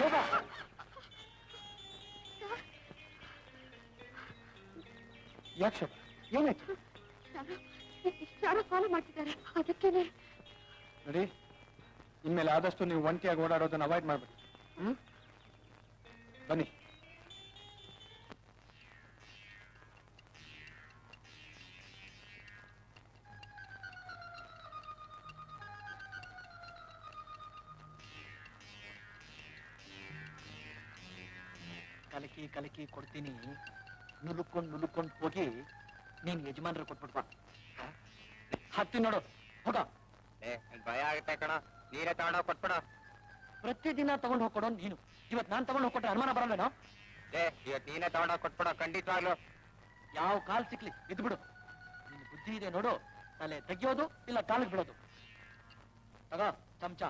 ಬೇಗ. ಯಾಕೆ ಶೋಭಾ, ಏನಾಯ್ತು? ಯಾರೋ ಫಾಲೋ ಮಾಡ್ತಿದ್ದಾರೆ, ಅದಕ್ಕೇನೆ. ನೋಡಿ, ಇನ್ಮೇಲೆ ಆದಷ್ಟು ನೀವು ಒಂಟಿಯಾಗಿ ಓಡಾಡೋದನ್ನ ಅವಾಯ್ಡ್ ಮಾಡ್ಬೇಕು. ಬನ್ನಿ. ಕಲಕಿ ಕಲಕಿ ಕೊಡ್ತೀನಿ, ನುಲುಕೊಂಡು ಹೋಗಿ ನೀನ್ ಯಜಮಾನ್ರ ಕೊಟ್ಬಿಡ್ಬಾ. ಹತ್ತಿ ನೋಡು, ಹೋಗ. ಭಯ ಆಗುತ್ತೆ ಕಣ, ನೀರೇ ತಗೊಂಡೋಗ್ ಕೊಟ್ಬಿಡ. ಪ್ರತಿದಿನ ತಗೊಂಡ್ ಹೋಗ್ಕೊಡೋ ನೀನು. ಇವತ್ ನಾನ್ ತಗೊಂಡ್ ಹೋಗ್ಕೊಟ್ರೆ ಅನುಮಾನ ಬರಲ್ಲೇನೋ? ಇವತ್ತು ನೀನೇ ತಗೊಂಡೋಗ್ ಕೊಟ್ಬಿಡ, ಖಂಡಿತವಾಗ್ಲು. ಯಾವ ಕಾಲ್ ಸಿಕ್ಲಿ ಇದ್ ಬಿಡು. ನಿನ್ ಬುದ್ಧಿ ಇದೆ ನೋಡು, ತಲೆ ತೆಗಿಯೋದು ಇಲ್ಲ ಕಾಲಿಗೆ ಬಿಡೋದು. ತಗ ಚಮಚ.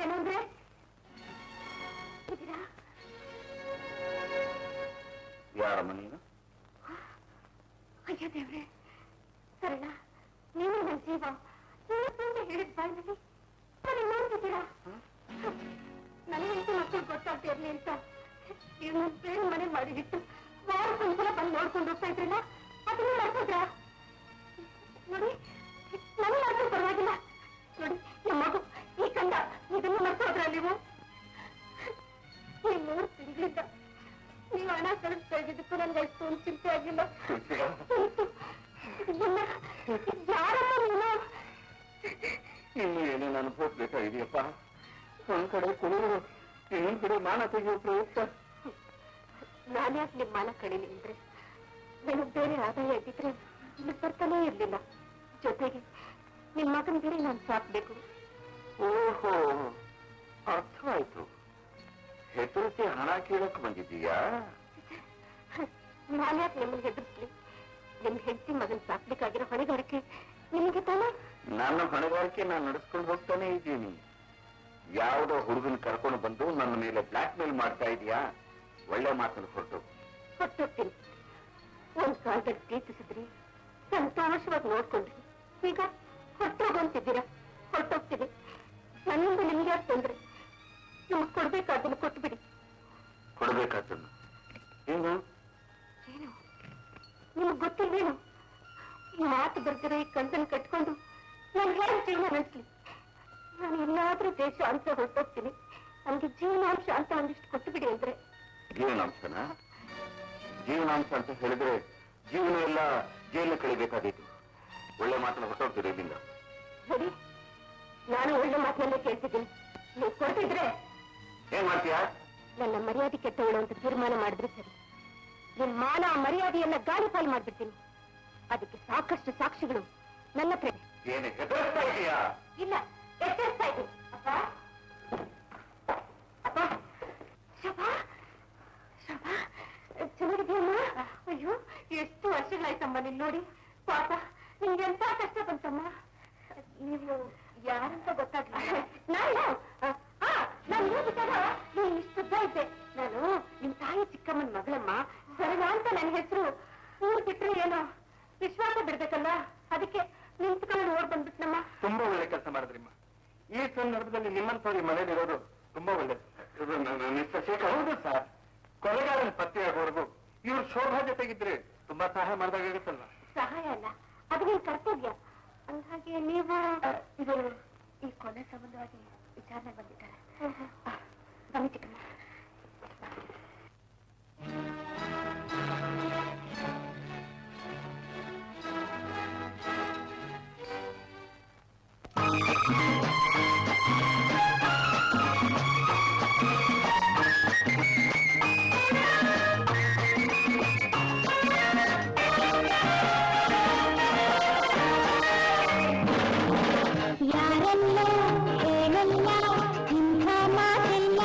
ಏನಂದ್ರೆ ಯಾರಮ್ಮ ನೀನು? ಅಯ್ಯೋ ದೇವ್ರೆ, ಸರಳ, ನೀವು ನನ್ನ ಜೀವ ಹೇಳಿದ ಬಾಯಿನಲ್ಲಿ ನಾನು ನೋಡ್ತಿದ್ದೀರಾ? ನನಗಂತೂ ಮಕ್ಕಳು ಗೊತ್ತಾಗ್ತಾ ಇರ್ಲಿ ಅಂತ ನೀವು ನನ್ನ ಪ್ರೇಮ ಮನೆ ಮಾಡಿಬಿಟ್ಟು ವಾರಕ್ಕೊಂದ್ಸಲ ಬಂದು ನೋಡ್ಕೊಂಡು ಹೋಗ್ತಾ ಇದ್ರಲ್ಲ, ಅದನ್ನ ಮಾಡ್ತಿದ್ರಾ? ನೋಡಿ, ನನಗೆ ಅರ್ಥ ಪರವಾಗಿಲ್ಲ. ನೋಡಿ, ನಮ್ಮ ಮಗು ಈ ಕಂದ ಇದನ್ನು ಮರ್ತೋದ್ರ ನೀವು? ಈ 3 ತಿಂಗಳಿಂದ ನೀವು ಹಣ ಕಳಿಸ್ತಾ ಇದ್ದಿದ್ದಕ್ಕೂ ನನ್ಗೆ ಅಷ್ಟೊಂದು ಚಿಂತೆ ಆಗಿಲ್ಲ. ಯಾರಮ್ಮ ನೀನು? ಇನ್ನು ಏನೇನು ಅನುಭವಿಸ್ಬೇಕಾಗಿದೆಯಪ್ಪ. ಒಂದ್ ಕಡೆ ಕುಡಿದು ಇನ್ನೊಂದ್ ಕಡೆ ಮಾನ ತೆಗೆಯೋ ಪ್ರಯತ್ನ. ನಾನ್ಯಾಕೆ ನಿಮ್ಮ ಮಾನ ಕಳೀಲಿ ಅಂದ್ರೆ, ನನಗೆ ಬೇರೆ ಆದಾಯ ಇದ್ದಿದ್ರೆ ಇಲ್ಲಿ ಬರ್ತಾನೇ ಇರ್ಲಿಲ್ಲ. ಜೊತೆಗೆ ನಿಮ್ಮ ಮಗನ ಬೇರೆ ನಾನು ಸಾಕ್ಬೇಕು. ಓಹೋ, ಅರ್ಥವಾಯ್ತು. ಹೆದರಿಸಿ ಹಣ ಕೇಳಕ್ ಬಂದಿದ್ದೀಯಾ? ನಾನ್ಯಾಕೆ ನಿಮ್ಮನ್ನು ಹೆದರ್ಸ್ಲಿ? ನಿಮ್ ಹೆಂಡತಿ ಮಗನ್ ಸಾಕ್ಬೇಕಾಗಿರೋ ಹೊಣೆಗಾರಿಕೆ ನಿಮಗೆ ತಾನೇ? ನನ್ನ ಹೊಣೆಗಾರಿಕೆ ನಾನು ನಡೆಸ್ಕೊಂಡು ಹೋಗ್ತಾನೆ ಇದ್ದೀನಿ. ಯಾವುದೋ ಹುಡುಗನ ಕರ್ಕೊಂಡು ಬಂದು ನನ್ನ ಮೇಲೆ ಬ್ಲಾಕ್ ಮೇಲ್ ಮಾಡ್ತಾ ಇದೀಯಾ? ಒಳ್ಳೆ ಮಾತನ್ನು ಹೊರಟೋಗ್ತೀನಿ. ಒಂದ್ ಕಾಲದಲ್ಲಿ ಪ್ರೀತಿಸಿದ್ರಿ, ಸಂತೋಷವಾಗಿ ನೋಡ್ಕೊಂಡ್ರಿ, ಈಗ ಹೊರಟೋಗಂತಿದ್ದೀರಾ? ಹೊರಟೋಗ್ತೀನಿ. ನನ್ನಿಂದ ನಿಮ್ಗೆ ಯಾಕೆ ತೊಂದ್ರೆ? ನಿಮ್ಗೆ ಕೊಡ್ಬೇಕಾದನ್ನು ಕೊಟ್ಬಿಡಿ. ಕೊಡ್ಬೇಕಾದನ್ನು ಏನು? ಏನು ನಿಮಗ್ ಗೊತ್ತಿಲ್ವೇನು? ಮಾತು ಬರ್ದಿರೋ ಈ ಕಂದನ್ ಕಟ್ಕೊಂಡು ನಾನು ಹೇಗೆ ಜೀವನ ನಡೆಸ್ಲಿ? ನಾನು ಎಲ್ಲಾದ್ರೂ ದೇಶ ಅಂತ ಹೊರಟೋಗ್ತೀನಿ. ನನ್ಗೆ ಜೀವನಾಂಶ ಅಂತ ಒಂದಿಷ್ಟು ಕೊಟ್ಟು ಬಿಡಿ ಅಂದ್ರೆ. ಜೀವನಾಂಶನ? ಜೀವನಾಂಶ ಅಂತ ಹೇಳಿದ್ರೆ ಜೀವನ ಎಲ್ಲ ಜೈಲು ಕಳಿಬೇಕಾದೀತು. ಒಳ್ಳೆ ಮಾತನ್ನ ಹೊರಟೋಗ್ತೀರಿ ಇಲ್ಲಿಂದ. ನೋಡಿ, ನಾನು ಒಳ್ಳೆ ಮಾತನ್ನೇ ಕೇಳ್ತಿದ್ದೀನಿ. ನೀವು ಕೊಡ್ತಿದ್ರೆ ಏನ್ ಮಾಡ್ತೀಯಾ? ನನ್ನ ಮರ್ಯಾದೆ ಕೆಟ್ಟವಳು ಅಂತ ತೀರ್ಮಾನ ಮಾಡಿದ್ರೆ ಸರಿ. ನಿಮ್ ಮಾನ ಮರ್ಯಾದೆಯನ್ನ ಗಾಳಿ ಪಾಲು ಮಾಡ್ಬಿಡ್ತೀನಿ. ಅದಕ್ಕೆ ಸಾಕಷ್ಟು ಸಾಕ್ಷಿಗಳು ನನ್ನ ಹತ್ರ ಇದೆ. ಏನು ಹೆದರ್ಸ್ತಾ ಇದೀಯಾ? ಇಲ್ಲ, ಎಚ್ಚರಿಸ್ತಾ ಇದ್ದೀನಿ. ಅಪ್ಪ ಅಪ್ಪ, ಶಬಾ ಶಬಾ, ಚೆನ್ನಾಗಿದೆಯಮ್ಮ? ಅಯ್ಯೋ, ಎಷ್ಟು ವರ್ಷಗಳಾಯ್ತಮ್ಮ ನಿನ್ ನೋಡಿ. ಪಾಪ, ನಿಮ್ಗೆ ಎಂತ ಕಷ್ಟ ಬಂತಮ್ಮ. ನೀವು ಯಾರಂತ ಗೊತ್ತಾಗ್ಲಿಲ್ಲ. ನಾನು ಹೋಗಿದ್ದಾಗ ನೀವು ಇಷ್ಟುದ್ದ ಇದ್ದೆ. ನಾನು ನಿಮ್ ತಾಯಿ ಚಿಕ್ಕಮ್ಮನ ಮಗಳಮ್ಮ, ಸರಳ ಅಂತ ನನ್ನ ಹೆಸರು. ಊರ್ ಬಿಟ್ರೆ ಏನೋ ವಿಶ್ವಾಸ ಬಿಡ್ಬೇಕಲ್ಲ, ಅದಕ್ಕೆ ನಿಂತ್ಕೊಂಡು ಓಡ್ ಬಂದ್ಬಿಟ್ನಮ್ಮ. ತುಂಬಾ ಒಳ್ಳೆ ಕೆಲಸ ಮಾಡಿದ್ರಿಮ್ಮ. ಈ ಸಂದರ್ಭದಲ್ಲಿ ನಿಮ್ಮಂತವ್ರಿಗೆ ಮನೇಲಿರೋದು ತುಂಬಾ ಒಳ್ಳೇದು. ಮಿಸ್ಟರ್ ಶೇಖರ್. ಹೌದು ಸರ್, ಕೊಲೆಗಾರನ ಪತ್ತೆಯಾಗೋವರೆಗೂ ಇವ್ರು ಶೋಭಾ ಜೊತೆಗಿದ್ರೆ ತುಂಬಾ ಸಹಾಯ ಮಾಡಿದಾಗತ್ತಲ್ವ? ಸಹಾಯ ಅಲ್ಲ, ಅದು ನಿಮ್ ಕರ್ತವ್ಯ. ಅಂದಾಗೆ ನೀವು ಇದು ಈ ಕೊಲೆ ಸಂಬಂಧವಾಗಿ ವಿಚಾರಣೆ ಬಂದಿದ್ದಾರೆ. ಬನ್ನಿ ಚಿಕ್ಕಮ್ಮ. ಯಾರಲ್ಲ ಏನಲ್ಲ ಇಂಥ ಮಾತೆಲ್ಲ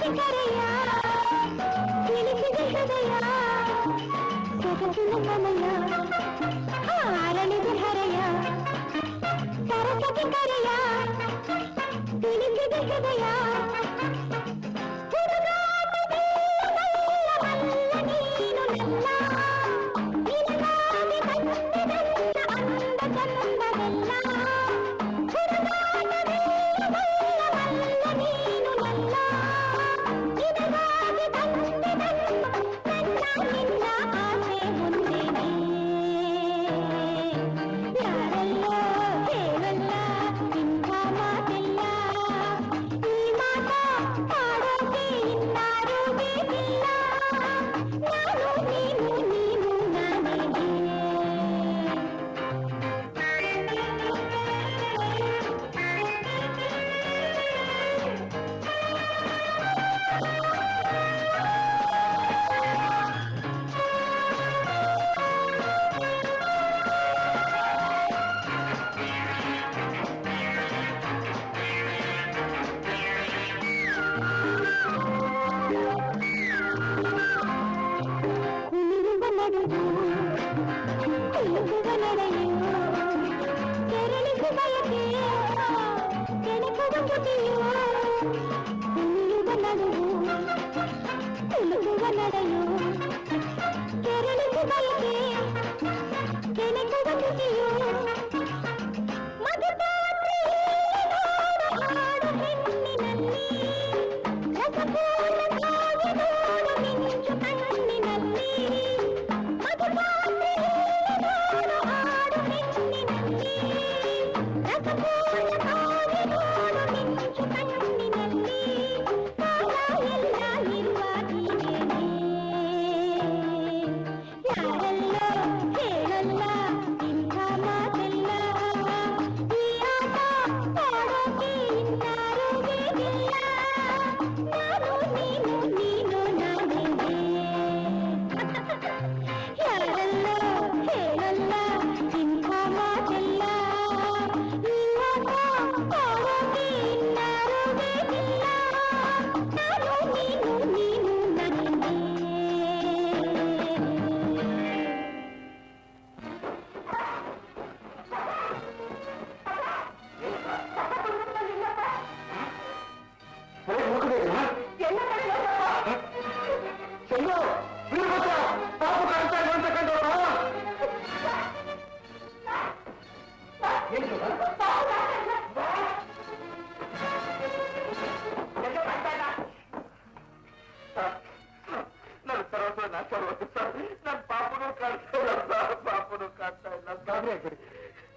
ಸರಸಕ್ಕೆ ಕರೆಯ ತಿಳಿಸಿದೆ ಹೃದಯ ಸೊಗಸಿನ ಸಮಯ ಅರಳಿದೆ ಹರೆಯ ಸರಸಕ್ಕೆ ಕರೆಯ ತಿಳಿಸಿದೆ ಹೃದಯ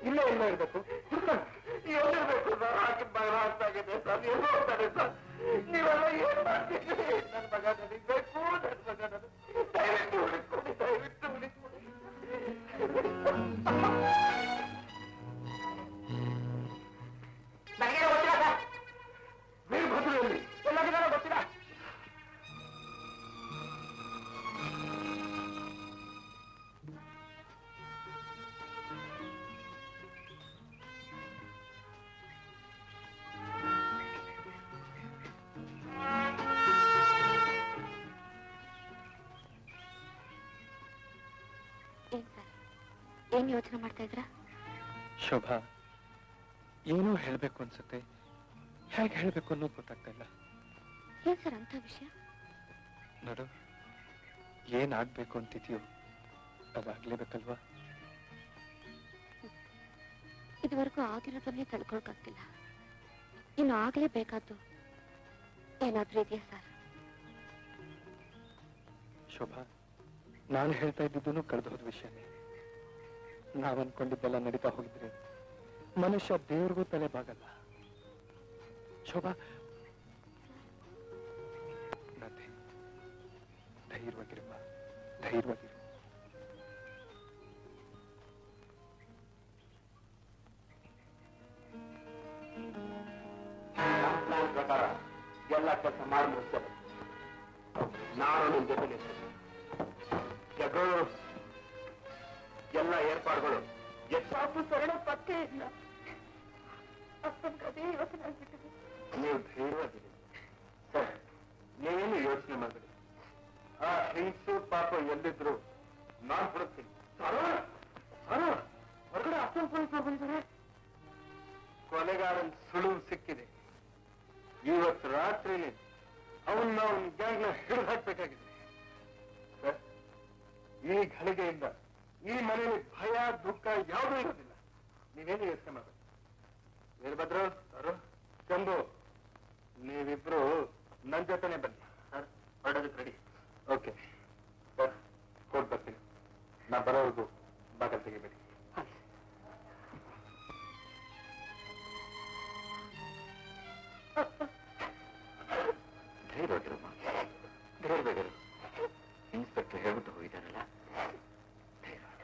ಇಲ್ಲೇ ಎಲ್ಲ ಇರ್ಬೇಕು ಎಲ್ಲಿರ್ಬೇಕು ಸರ್? ಹಾಕಿ ಭಯ ಆಗ್ತಾಗಿದೆ ಸರ್. ಎಲ್ಲೋ ಹೋಗ್ತಾರೆ ಸರ್. ನೀವೆಲ್ಲ ಏನ್ ಮಾಡ್ತೀರಿ? ನನ್ನ ಮಗ ನನಗೆ ಬೇಕು, ನನ್ನ ಮಗ ನನಗೆ ದಯವಿಟ್ಟು ಉಳಿಸ್ಕೊಡಿ, ದಯವಿಟ್ಟು ಉಳಿಸ್ಕೊಡಿ. ನನಗೇನೋ ಗೊತ್ತಿಲ್ಲ ಸರ್. ವೀರಭದ್ರಲ್ಲಿ ಎಲ್ಲರಿಗಾನೋ ಗೊತ್ತಿಲ್ಲ. ಏನ್ ಯೋಚನೆ ಮಾಡ್ತಾ ಇದ್ರ? ಶೋಭಾ, ಏನೋ ಹೇಳ್ಬೇಕು ಅನ್ಸುತ್ತೆ, ಹೇಗೆ ಹೇಳ್ಬೇಕು ಅನ್ನೋದು ಗೊತ್ತಾಗ್ತಾ ಇಲ್ಲ. ಏನ್ ಸರ್ ಅಂತ ವಿಷಯ? ನೋಡು, ಏನಾಗ್ಬೇಕು ಅಂತಿದ್ಯೋ ಅದಾಗ್ಲೇಬೇಕಲ್ವಾ? ಇದುವರೆಗೂ ಆಗಿರೋದನ್ನೇ ತಡ್ಕೊಳಕ್ಕಾಗ್ತಿಲ್ಲ. ಇನ್ನು ಆಗ್ಲೇಬೇಕಾದ್ದು ಏನಾದ್ರೂ ಇದೆಯಾ ಸರ್? ಶೋಭಾ, ನಾನು ಹೇಳ್ತಾ ಇದ್ದಿದ್ದೂ ಕಳೆದು ಹೋದ ವಿಷಯನೇ. ನಾವ್ ಅನ್ಕೊಂಡಿದ್ದೆಲ್ಲ ನಡೀತಾ ಹೋಗಿದ್ರೆ ಮನುಷ್ಯ ದೇವ್ರಿಗೂ ತಲೆ ಬಾಗಲ್ಲ. ಶೋಭಾ, ಧೈರ್ಯವಾಗಿರಮ್ಮ, ಧೈರ್ಯವಾಗಿರು. ಪ್ಲಾನ್ ಪ್ರಕಾರ ಎಲ್ಲ ಕೆಲಸ ಮಾಡಿ ಮುಗಿಸ್ತೇನೆ. ನಾನು ನಿಮ್ ಜೊತೆಗೆ ಎಲ್ಲ ಏರ್ಪಾಡುಗಳು ಪಾಪು ಸರಳ ಪತ್ತೆ ಇಲ್ಲ. ಅಪ್ಪನ ಕಥೆ ಯೋಚನೆ ಆಗ್ಬಿಟ್ಟಿದೆ. ನೀವು ಧೈರ್ಯವಾಗಿರಿ ಸರ್. ಯೋಚನೆ ಮಾಡಬೇಡಿ. ಆ ಹೆಂಗಸು ಪಾಪ ಎಲ್ಲಿದ್ರು ನಾನ್ ಹುಡುಕ್ತೀನಿ. ಹೊರಗಡೆ ಅಷ್ಟೊಂದು ಪೊಲೀಸರು ಬಂದಿದ್ದಾರೆ. ಕೊಲೆಗಾರನ್ ಸುಳುವು ಸಿಕ್ಕಿದೆ. ಇವತ್ತು ರಾತ್ರಿನೇ ಅವನ್ನ ಅವನ ಗ್ಯಾಂಗ್ನ ಹಿಡಿದು ಹಾಕ್ಬೇಕಾಗಿದೆ. ಸರ್, ಈ ಘಳಿಗೆಯಿಂದ ಈ ಮನೆಯಲ್ಲಿ ಭಯ ದುಃಖ ಯಾವುದೂ ಇರೋದಿಲ್ಲ. ನೀವೇನು ಯೋಚನೆ ಮಾಡಬೇಕು. ವೀರಭದ್ರ, ಚಂದು, ನೀವಿಬ್ರು ನನ್ನ ಜೊತೆನೆ ಬನ್ನಿ. ಸರ್, ಹೊರಡೋದಕ್ಕೆ ರೆಡಿ. ಓಕೆ ಸರ್, ಕೊಟ್ಟು ಬರ್ತೀನಿ. ನಾ ಬರೋವರೆಗೂ ಬಾಗಲ್ ತೆಗಿಬೇಡಿ. ಧೈರ್ಯವಾಗಿರಮ್ಮ, ಧೈರ್ಯವಾಗಿರು. ಇನ್ಸ್ಪೆಕ್ಟರ್ ಹೇಳ್ಬಿಟ್ಟು ಹೋಗಿದ್ದಾರಲ್ಲ, ಧೈರ್ಯವಾಗಿ.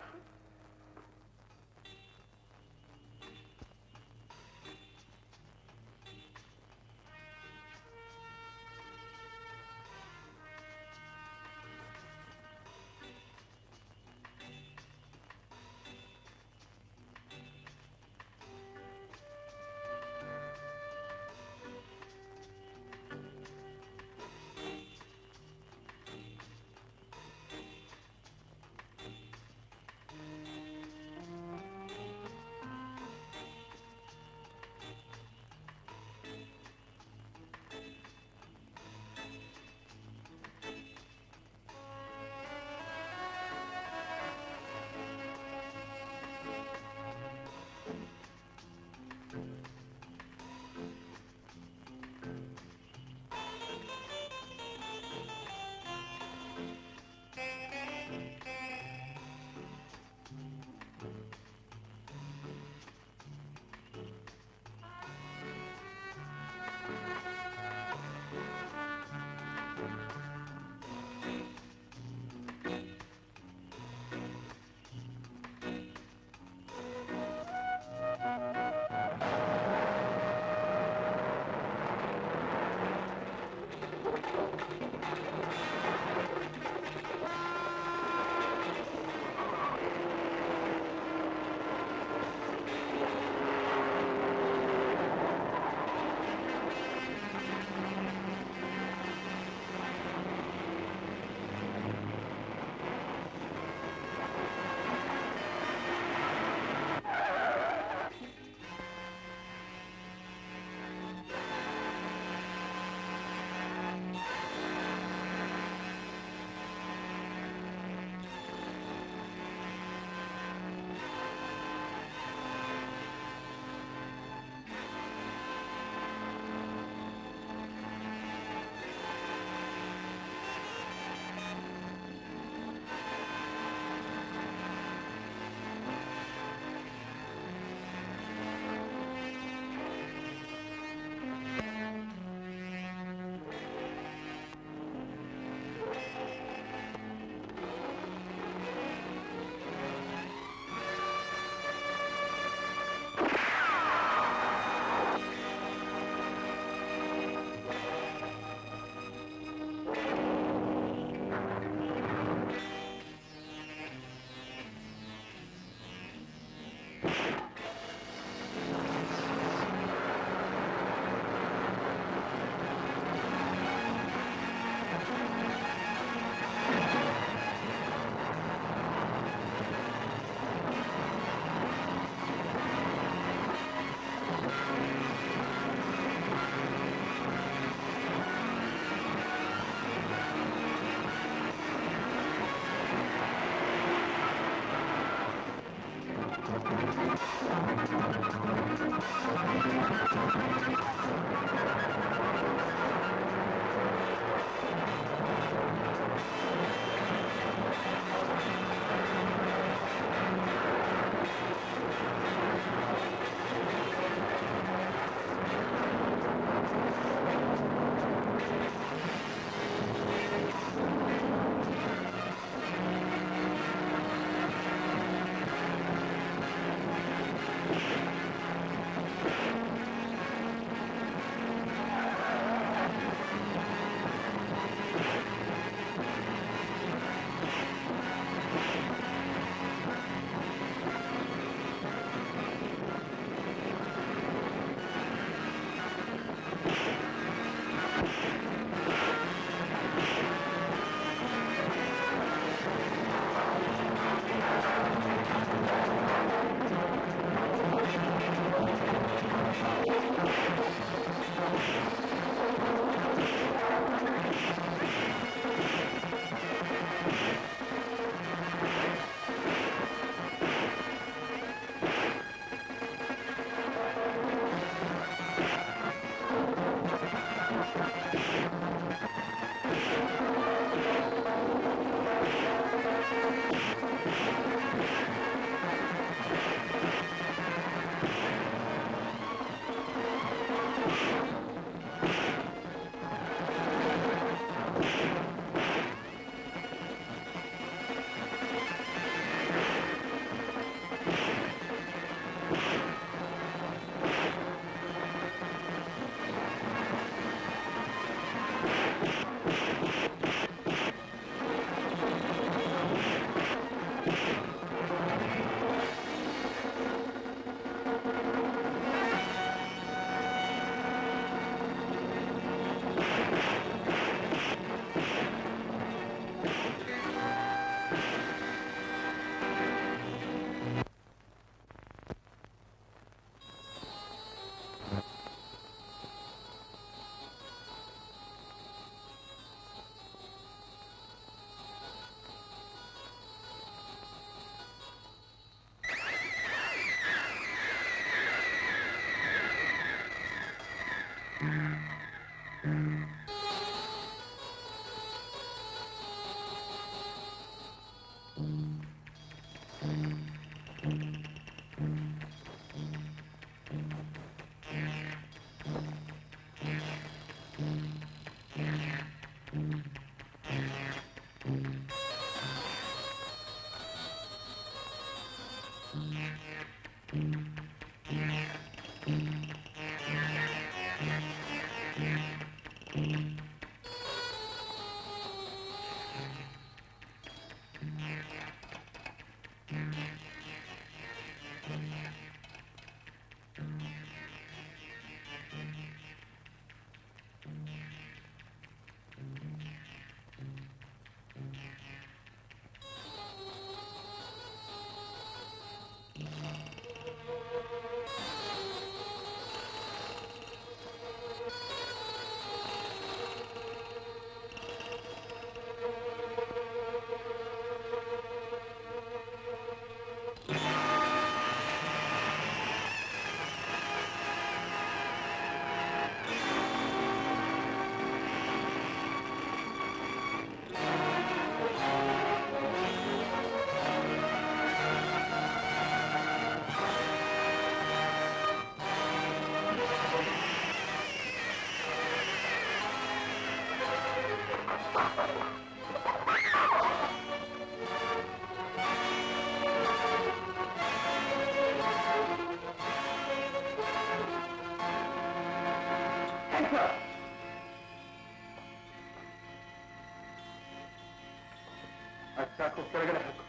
ಸಾಕು ಕೆಳಗಡೆ ಹಾಕು.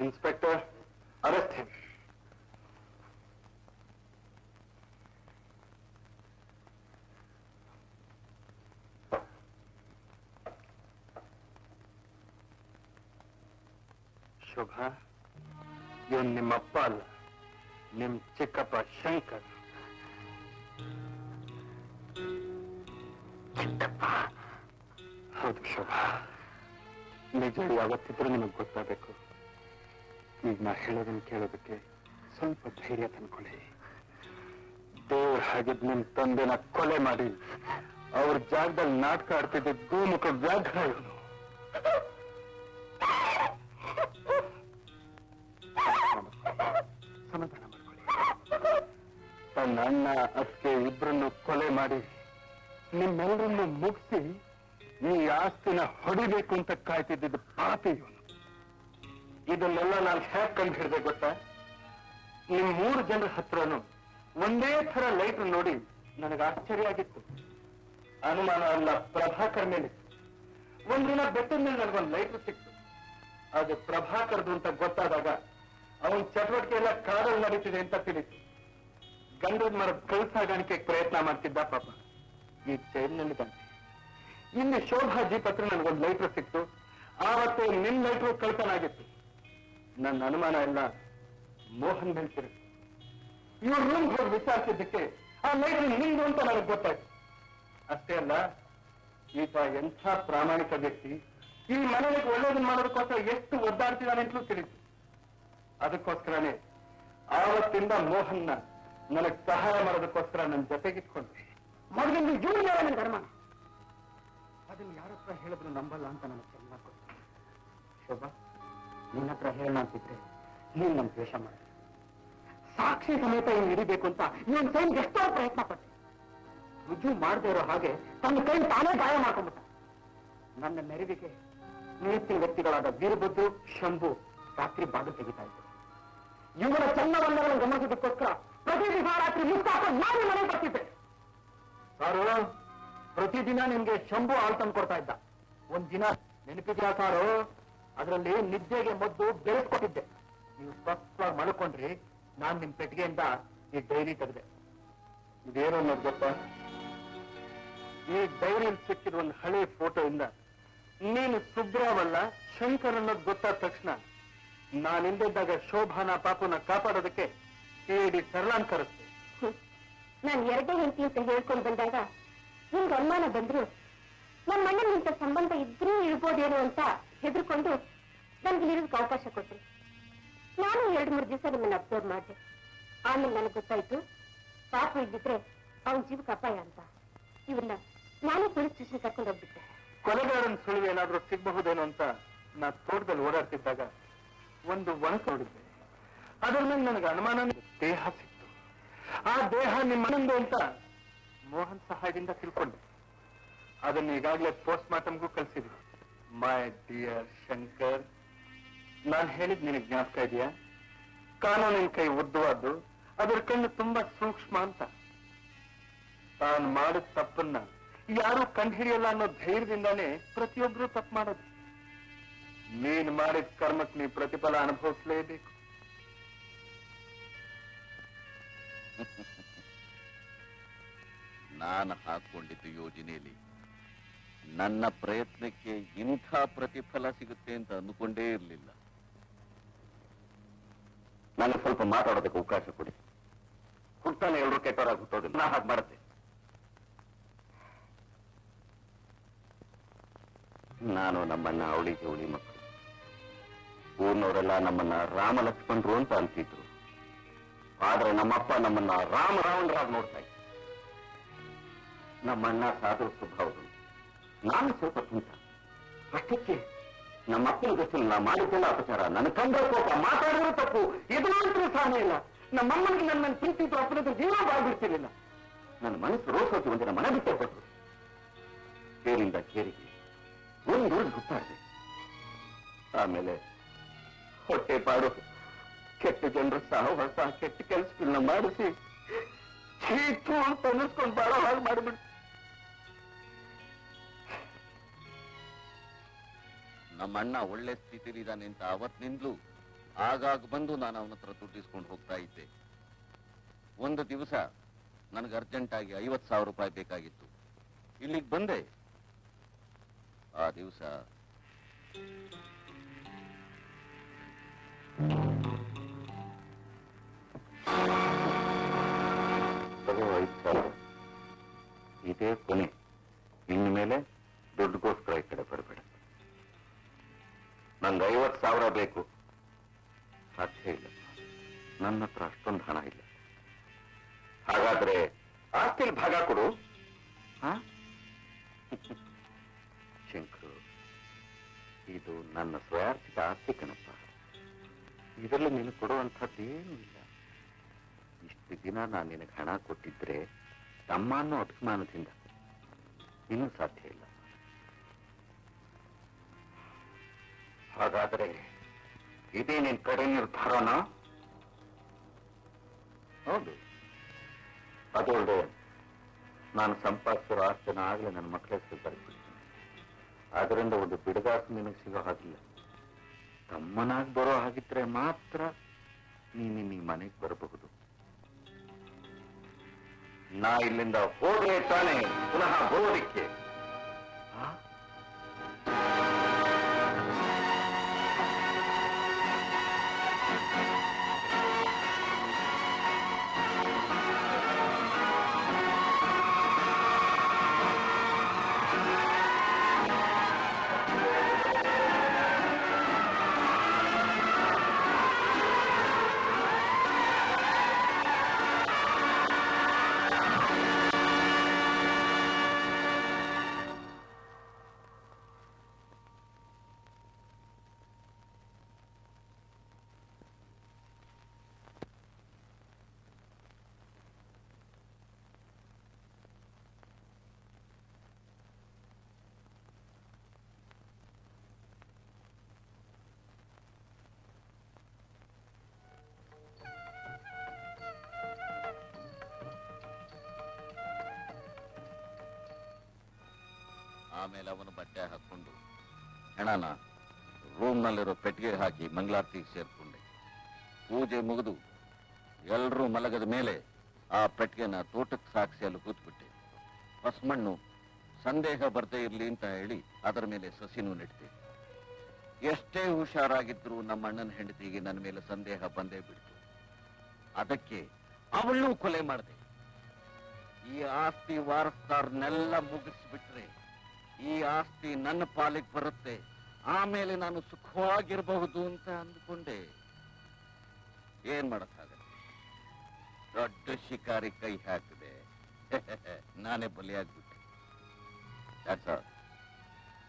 Inspector, arrest him. ಶೋಭಾ, ಇವನು ನಿಮ್ಮಪ್ಪ ಅಲ್ಲ, ನಿಮ್ ಚಿಕ್ಕಪ್ಪ ಶಂಕರ್. ಚಿಕ್ಕಪ್ಪ? ಹೌದು ಶೋಭಾ, ನಿಜ ಯಾವತ್ತಿದ್ರೂ ನಿಮಗೆ ಗೊತ್ತಾಗಬೇಕು. ಈಗ ನಾ ಹೇಳೋದನ್ನ ಕೇಳೋದಕ್ಕೆ ಸ್ವಲ್ಪ ಧೈರ್ಯ ತಂದ್ಕೊಳ್ಳಿ. ದೇವ್ರ ಹಾಗಿದ್ ನಿಮ್ ತಂದೆನ ಕೊಲೆ ಮಾಡಿ ಅವ್ರ ಜಾಗದಲ್ಲಿ ನಾಟಕ ಆಡ್ತಿದ್ದ ಗೋಮುಖ ವ್ಯಾಘ್ರ ಇವನು. ಸಮಾಧಾನ ಮಾಡ್ಕೊಳ್ಳಿ. ತನ್ನ ಅಣ್ಣ ಅಕ್ಕೆ ಇಬ್ಬರನ್ನು ಕೊಲೆ ಮಾಡಿ ನಿಮ್ಮೆಲ್ಲರನ್ನು ಮುಗಿಸಿ ಈ ಆಸ್ತಿನ ಹೊಡಿಬೇಕು ಅಂತ ಕಾಯ್ತಿದ್ದ ಪಾಪಿ ಇವನು. ಇದನ್ನೆಲ್ಲ ನಾನು ಹೇಗೆ ಕಂಡು ಹಿಡಿದೆ ಗೊತ್ತಾ? ನಿಮ್ 3 ಜನರ ಹತ್ರನು ಒಂದೇ ಥರ ಲೈಟ್ ನೋಡಿ ನನಗೆ ಆಶ್ಚರ್ಯ ಆಗಿತ್ತು. ಅನುಮಾನ ಅಲ್ಲ, ಪ್ರಭಾಕರ್ ಮೇಲೆ. ಒಂದಿನ ಬೆಟ್ಟದ ಮೇಲೆ ನನಗೊಂದು ಲೈಟ್ ಸಿಕ್ತು. ಅದು ಪ್ರಭಾಕರ್ದು ಅಂತ ಗೊತ್ತಾದಾಗ ಅವನ ಚಟುವಟಿಕೆ ಎಲ್ಲ ಕಾಡಲ್ಲಿ ನಡೀತಿದೆ ಅಂತ ತಿಳಿತು. ಗಂಧದ ಮರದ ಕೈ ಸಾಗಾಣಿಕೆ ಪ್ರಯತ್ನ ಮಾಡ್ತಿದ್ದ ಪಾಪ. ಈ ಜೈಲಿನಲ್ಲಿ ಬಂದೆ. ಇಲ್ಲಿ ಶೋಭಾ ಜೀಪ್ ಹತ್ರ ನನಗೊಂದು ಲೈಟ್ರ್ ಸಿಕ್ತು. ಆವತ್ತು ನಿಮ್ ಲೈಟ್ರು ಕಳ್ತನಾಗಿತ್ತು. ನನ್ನ ಅನುಮಾನ ಎಲ್ಲ ಮೋಹನ್ ಬೆಳ್ತಿರುತ್ತೆ. ಇವ್ರ ರೂಮ್ ಹೋಗಿ ವಿಚಾರಿಸಿದ್ದಕ್ಕೆ ಆ ಲೈಟ್ರ್ ನಿಂದು ಅಂತ ನನಗೆ ಗೊತ್ತಾಯ್ತು. ಅಷ್ಟೇ ಅಲ್ಲ, ಈತ ಎಂಥ ಪ್ರಾಮಾಣಿಕ ವ್ಯಕ್ತಿ, ಈ ಮನೆಗೆ ಒಳ್ಳೇದನ್ನ ಮಾಡೋದಕ್ಕೋಸ್ಕರ ಎಷ್ಟು ಒದ್ದಾಡ್ತಿದ್ದಾನೆ ಅಂತಲೂ ತಿಳಿತು. ಅದಕ್ಕೋಸ್ಕರನೇ ಆವತ್ತಿಂದ ಮೋಹನ್ನ ನನಗೆ ಸಹಾಯ ಮಾಡೋದಕ್ಕೋಸ್ಕರ ನನ್ನ ಜೊತೆಗಿಟ್ಕೊಂಡೆ. ಮೊದಲಿಂದ ಇವ್ರು ನನಗೆ ಅನುಮಾನ. ಅದನ್ನು ಯಾರ ಹತ್ರ ಹೇಳಿದ್ರು ನಂಬಲ್ಲ ಅಂತ ನನಗೆ ಚೆನ್ನಾಗಿ ಗೊತ್ತು. ಶೋಭಾ, ನಿನ್ನ ಹತ್ರ ಹೇಳೋಣ ಅಂತಿದ್ರೆ ನೀನು ನನ್ನ ದ್ವೇಷ ಮಾಡಿ ಸಾಕ್ಷಿ ಸಮೇತ ಇನ್ನು ಹಿಡಿಬೇಕು ಅಂತ ಇವನ್ ಕೈಗೆ ಎಷ್ಟೋ ಪ್ರಯತ್ನ ಪಟ್ಟೆ. ರುಜು ಮಾಡದೇ ಇರೋ ಹಾಗೆ ತನ್ನ ಕೈ ತಾನೇ ಗಾಯ ಮಾಡ್ಕೊಂಡ್ಬಿಟ್ಟ. ನನ್ನ ನೆರವಿಗೆ ನಿಯತ್ತಿನ ವ್ಯಕ್ತಿಗಳಾದ ವೀರಭದ್ರು, ಶಂಭು ರಾತ್ರಿ ಬಾಗಿಲು ತೆಗಿತಾ ಇದ್ರು. ಇವರ ಚನ್ನವನ್ನಗಳನ್ನು ಗಮನಿಸೋದಕ್ಕೋಸ್ಕರ ಪ್ರತಿ ದಿನ ರಾತ್ರಿ ಮುಕ್ತಾಕೊಂಡು ನಾನು ಮನೆಗೆ ಬರ್ತಿದ್ದೆ. ಸಾರು, ಪ್ರತಿದಿನ ನಿಮ್ಗೆ ಶಂಭು ಹಾಲು ತಂದು ಕೊಡ್ತಾ ಇದ್ದ. ಒಂದ್ ದಿನ ನೆನಪಿದ್ಯಾ ಸಾರು? ಅದರಲ್ಲಿ ನಿದ್ದೆಗೆ ಮದ್ದು ಬೆಳೆಸ್ಕೊಟ್ಟಿದ್ದೆ. ನೀವು ಸ್ವಸ್ಥವಾಗಿ ಮಲ್ಕೊಂಡ್ರಿ, ನಾನ್ ನಿಮ್ ಪೆಟ್ಟಿಗೆಯಿಂದ ಈ ಡೈರಿ ತೆಗೆದೆ. ಇದೇನೋ ಅನ್ನೋದು ಗೊತ್ತಾ? ಈ ಡೈರಿಯಲ್ಲಿ ಸಿಕ್ಕಿದ ಒಂದು ಹಳೆ ಫೋಟೋಯಿಂದ ನೀನು ಸುಬ್ರಾವಲ್ಲ ಶಂಕರ್ ಅನ್ನೋದು ಗೊತ್ತಾದ ತಕ್ಷಣ ನಾನಿಂದಿದ್ದಾಗ ಶೋಭಾನ ಪಾಪುನ ಕಾಪಾಡೋದಕ್ಕೆ ಇಡೀ ಸರಳಾನ್ ಕರೆಸ್ತೆ. ನಾನು ಎರಡೇ ಹೆಂಡತಿ ಅಂತ ಹೇಳ್ಕೊಂಡು ಬಂದಾಗ ನಿಮ್ಗೆ ಅನುಮಾನ ಬಂದ್ರು ನಮ್ಮ ಅಣ್ಣನಿಂತ ಸಂಬಂಧ ಇದ್ರೂ ಇರ್ಬೋದೇನೋ ಅಂತ ಹೆದರ್ಕೊಂಡು ನನ್ಗೆ ಇರೋದಕ್ಕೆ ಅವಕಾಶ ಕೊಟ್ರಿ. ನಾನು 2-3 ದಿವಸ ನಿಮ್ಮನ್ನ ಅಬ್ಸರ್ವ್ ಮಾಡಿದೆ. ಆಮೇಲೆ ನನಗೆ ಗೊತ್ತಾಯ್ತು ಪಾಪು ಇದ್ದಿದ್ರೆ ಅವನ ಜೀವಕ್ಕೆ ಅಪಾಯ ಅಂತ. ಇವನ್ನ ನಾನೇ ಪೊಲೀಸ್ ಸ್ಟೇಷನ್ ಕರ್ಕೊಂಡು ಹೋಗ್ಬಿಟ್ಟೆ. ಕೊಲೆಗಾರನ ಸುಳಿವು ಏನಾದ್ರೂ ಸಿಗಬಹುದೇನೋ ಅಂತ ನಾ ತೋಟದಲ್ಲಿ ಓಡಾಡ್ತಿದ್ದಾಗ ಒಂದು ಒಣಕ ನೋಡಿದ್ದೆ. ಅದ್ರ ಮೇಲೆ ನನಗೆ ಅನುಮಾನ. ದೇಹ ಸಿಕ್ತು. ಆ ದೇಹ ನಿಮ್ಮನಂದು ಅಂತ ಮೋಹನ್ ಸಹಾಯದಿಂದ ತಿಳ್ಕೊಂಡೆ. ಅದನ್ನ ಈಗಾಗಲೇ ಪೋಸ್ಟ್ ಮಾರ್ಟಮ್ಗೂ ಕಳಿಸಿದ್ವಿ. ಮೈ ಡಿಯರ್ ಶಂಕರ್, ನಾನು ಹೇಳಿದ್ ನಿನಗೆ ಜ್ಞಾಪಕ ಇದೆಯಾ? ಕಾನೂನಿನ ಕೈ ಉದ್ದವಾದ್ದು, ಅದರ ಕಣ್ಣು ತುಂಬಾ ಸೂಕ್ಷ್ಮ ಅಂತ. ತಾನು ಮಾಡಿದ ತಪ್ಪನ್ನ ಯಾರು ಕಂಡುಹಿಡಿಯಲ್ಲ ಅನ್ನೋ ಧೈರ್ಯದಿಂದಾನೇ ಪ್ರತಿಯೊಬ್ರು ತಪ್ಪು ಮಾಡೋದು. ನೀನ್ ಮಾಡಿದ ಕರ್ಮಕ್ಕೆ ನೀ ಪ್ರತಿಫಲ ಅನುಭವಿಸಲೇಬೇಕು. ನಾನು ಹಾಕೊಂಡಿದ್ದ ಯೋಜನೆಯಲ್ಲಿ ನನ್ನ ಪ್ರಯತ್ನಕ್ಕೆ ಇಂಥ ಪ್ರತಿಫಲ ಸಿಗುತ್ತೆ ಅಂತ ಅಂದುಕೊಂಡೇ ಇರಲಿಲ್ಲ. ನನಗೆ ಸ್ವಲ್ಪ ಮಾತಾಡೋದಕ್ಕೆ ಅವಕಾಶ ಕೊಡಿ. ಹುಡ್ತಾನೆ ಎಲ್ಲರೂ ಕೆಟ್ಟವರಾಗಿ ಹುಟ್ಟೋದಿಲ್ಲ. ನಾ ಹಾಗೆ ಮಾಡುತ್ತೆ. ನಾನು ನಮ್ಮನ್ನ ಅವಳಿಗೆ ಅವಳಿ ಮಕ್ಕಳು. ಊರ್ನವರೆಲ್ಲ ನಮ್ಮನ್ನ ರಾಮ ಲಕ್ಷ್ಮಣರು ಅಂತ ಅಂತಿದ್ರು. ಆದ್ರೆ ನಮ್ಮಪ್ಪ ನಮ್ಮನ್ನ ರಾಮ ರಾವಣರಾಗಿ ನೋಡ್ತಾ ಇದ್ರು. ನಮ್ಮಣ್ಣ ಸಾಧು ಸ್ವಭಾವಗಳು, ನಾನು ಸ್ವಲ್ಪ ತುಂಟ. ಅಷ್ಟಕ್ಕೆ ನಮ್ಮಪ್ಪನ ದೃಷ್ಟಿಯಲ್ಲಿ ನಾ ಮಾಡಿದ್ದೆಲ್ಲ ಅಪಚಾರ. ನನ್ನ ತಂದೆ ಕೋಪ, ಮಾತಾಡಿದ್ರು ತಪ್ಪು, ಎದುರಾಂತರೂ ಸಾಧನೆ ಇಲ್ಲ. ನಮ್ಮಮ್ಮನಿಗೆ ನನ್ನ ಪ್ರೀತಿದ್ದು ಅಪ್ಪನದ ಜೀವ ಬಾಳ್ಬಿಡ್ತಿರ್ಲಿಲ್ಲ. ನನ್ನ ಮನಸ್ಸು ರೋಸೋತಿ ಒಂದಿನ ಮನೆ ಬಿಟ್ಟೆ ಕೊಟ್ಟರು. ಕೇರಿಂದ ಕೇರಿಗೆ ಒಂದು ಹುಟ್ಟಾಡಿದೆ. ಆಮೇಲೆ ಹೊಟ್ಟೆ ಪಾಡು, ಕೆಟ್ಟ ಜನರು ಸಹವಾಸ, ಕೆಟ್ಟ ಕೆಲಸಗಳನ್ನ ಮಾಡಿಸಿ ಚೀತು ಅಂತ ಅನ್ನಿಸ್ಕೊಂಡು ಬಾಳೋ ಹಾಗೆ ಮಾಡಿಬಿಟ್ಟು ನಮ್ಮಣ್ಣ ಒಳ್ಳೆ ಸ್ಥಿತಿಲಿದ್ದಾನೆ ಅಂತ ಅವತ್ತಿನಿಂದಲೂ ಆಗಾಗ ಬಂದು ನಾನು ಅವನ ಹತ್ರ ದುಡ್ಡಿಸ್ಕೊಂಡು ಹೋಗ್ತಾ ಇದ್ದೆ. ಒಂದು ದಿವಸ ನನಗೆ ಅರ್ಜೆಂಟಾಗಿ 50,000 ರೂಪಾಯಿ ಬೇಕಾಗಿತ್ತು. ಇಲ್ಲಿಗೆ ಬಂದೆ. ಆ ದಿವಸ ಇದೇ ಕೊನೆ. ಇನ್ನು ಮೇಲೆ ದುಡ್ಡುಗೋಸ್ಕರ ಈ ಕಡೆ ಬರಬೇಡ. ನಂಗೆ 50,000 ಬೇಕು. ಸಾಧ್ಯ ಇಲ್ಲ, ನನ್ನ ಹತ್ರ ಅಷ್ಟೊಂದು ಹಣ ಇಲ್ಲ. ಹಾಗಾದ್ರೆ ಆಸ್ತಿಲಿ ಭಾಗ ಕೊಡು. ಶಂಕರು, ಇದು ನನ್ನ ಸ್ವಾರ್ಥಿಕ ಆಸ್ತಿ ಕಣಪ್ಪ. ಇದರಲ್ಲಿ ನೀನು ಕೊಡುವಂಥದ್ದೇನೂ ಇಲ್ಲ. ಇಷ್ಟು ದಿನ ನಾನು ನಿನಗೆ ಹಣ ಕೊಟ್ಟಿದ್ರೆ ತಮ್ಮ ಅನ್ನೋ ಅಭಿಮಾನದಿಂದ, ಇನ್ನೂ ಸಾಧ್ಯ ಇಲ್ಲ. ಹಾಗಾದ್ರೆ ಇದೇ ನಿನ್ ಕಡೆ ನಿರ್ಧಾರನ? ಹೌದು. ಅದೊಳ್ಳೆ ನಾನು ಸಂಪಾದಿಸಿರೋ ಆಸ್ತಿನ ಆಗಲೇ ನನ್ನ ಮಕ್ಕಳ ಹೆಸರು ಬರೆದ್ಬಿಡ್ತೀನಿ. ಅದರಿಂದ ಒಂದು ಬಿಡುಗಾಸು ನಿನಗೆ ಸಿಗೋ ಹಾಗಿಲ್ಲ. ತಮ್ಮನಾಗಿ ಬರೋ ಹಾಗಿದ್ರೆ ಮಾತ್ರ ನೀನು ಈ ಮನೆಗೆ ಬರಬಹುದು. ನಾ ಇಲ್ಲಿಂದ ಹೋದ್ರೆ ತಾನೇ ಪುನಃ ಬರೋದಿಕ್ಕೆ. ಆಮೇಲೆ ಅವನು ಬಟ್ಟೆ ಹಾಕೊಂಡು ಹೆಣನ ರೂಮ್ನಲ್ಲಿರೋ ಪೆಟ್ಟಿಗೆ ಹಾಕಿ ಮಂಗಳಾರತಿಗೆ ಸೇರ್ಕೊಂಡೆ. ಪೂಜೆ ಮುಗಿದು ಎಲ್ಲರೂ ಮಲಗದ ಮೇಲೆ ಆ ಪೆಟ್ಟಿಗೆನ ತೋಟಕ್ಕೆ ಸಾಗಿಸಿ ಅಲ್ಲಿ ಕೂತ್ಬಿಟ್ಟೆ. ಹೊಸಮಣ್ಣು ಸಂದೇಹ ಬರ್ದೇ ಇರಲಿ ಅಂತ ಹೇಳಿ ಅದರ ಮೇಲೆ ಸಸಿನೂ ನೆಡ್ತೆ. ಎಷ್ಟೇ ಹುಷಾರಾಗಿದ್ರು ನಮ್ಮ ಅಣ್ಣನ ಹೆಂಡತಿಗೆ ನನ್ನ ಮೇಲೆ ಸಂದೇಹ ಬಂದೇ ಬಿಡ್ತು. ಅದಕ್ಕೆ ಅವಳನ್ನೂ ಕೊಲೆ ಮಾಡಿದೆ. ಈ ಆಸ್ತಿ ವಾರಸ್ದಾರನ್ನೆಲ್ಲ ಮುಗಿಸ್ಬಿಟ್ರೆ ಈ ಆಸ್ತಿ ನನ್ನ ಪಾಲಿಗೆ ಬರುತ್ತೆ. ಆಮೇಲೆ ನಾನು ಸುಖವಾಗಿರಬಹುದು ಅಂತ ಅಂದ್ಕೊಂಡೆ. ಏನ್ ಮಾಡಕ್ಕಾಗತ್ತೆ, ದೊಡ್ಡ ಶಿಕಾರಿ ಕೈ ಹಾಕಿದೆ. ನಾನೇ ಬಲಿಯಾಗ್ಬಿಟ್ಟೆ.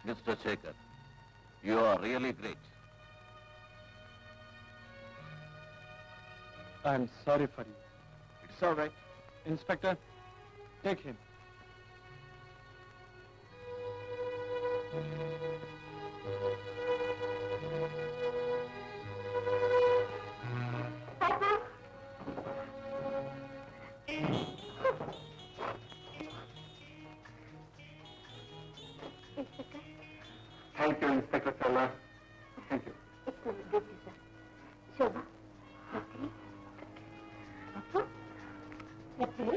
Mister Shekhar, you are really great. I am sorry for you. It's all right. Inspector, take him. Thank you inspector ಸಲ್ಲ. Thank you. ಶೋಭಾ, ಲಕ್ಷ್ಮಿ, ಲಕ್ಷ್ಮಿ,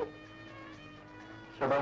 ಶೋಭಾ,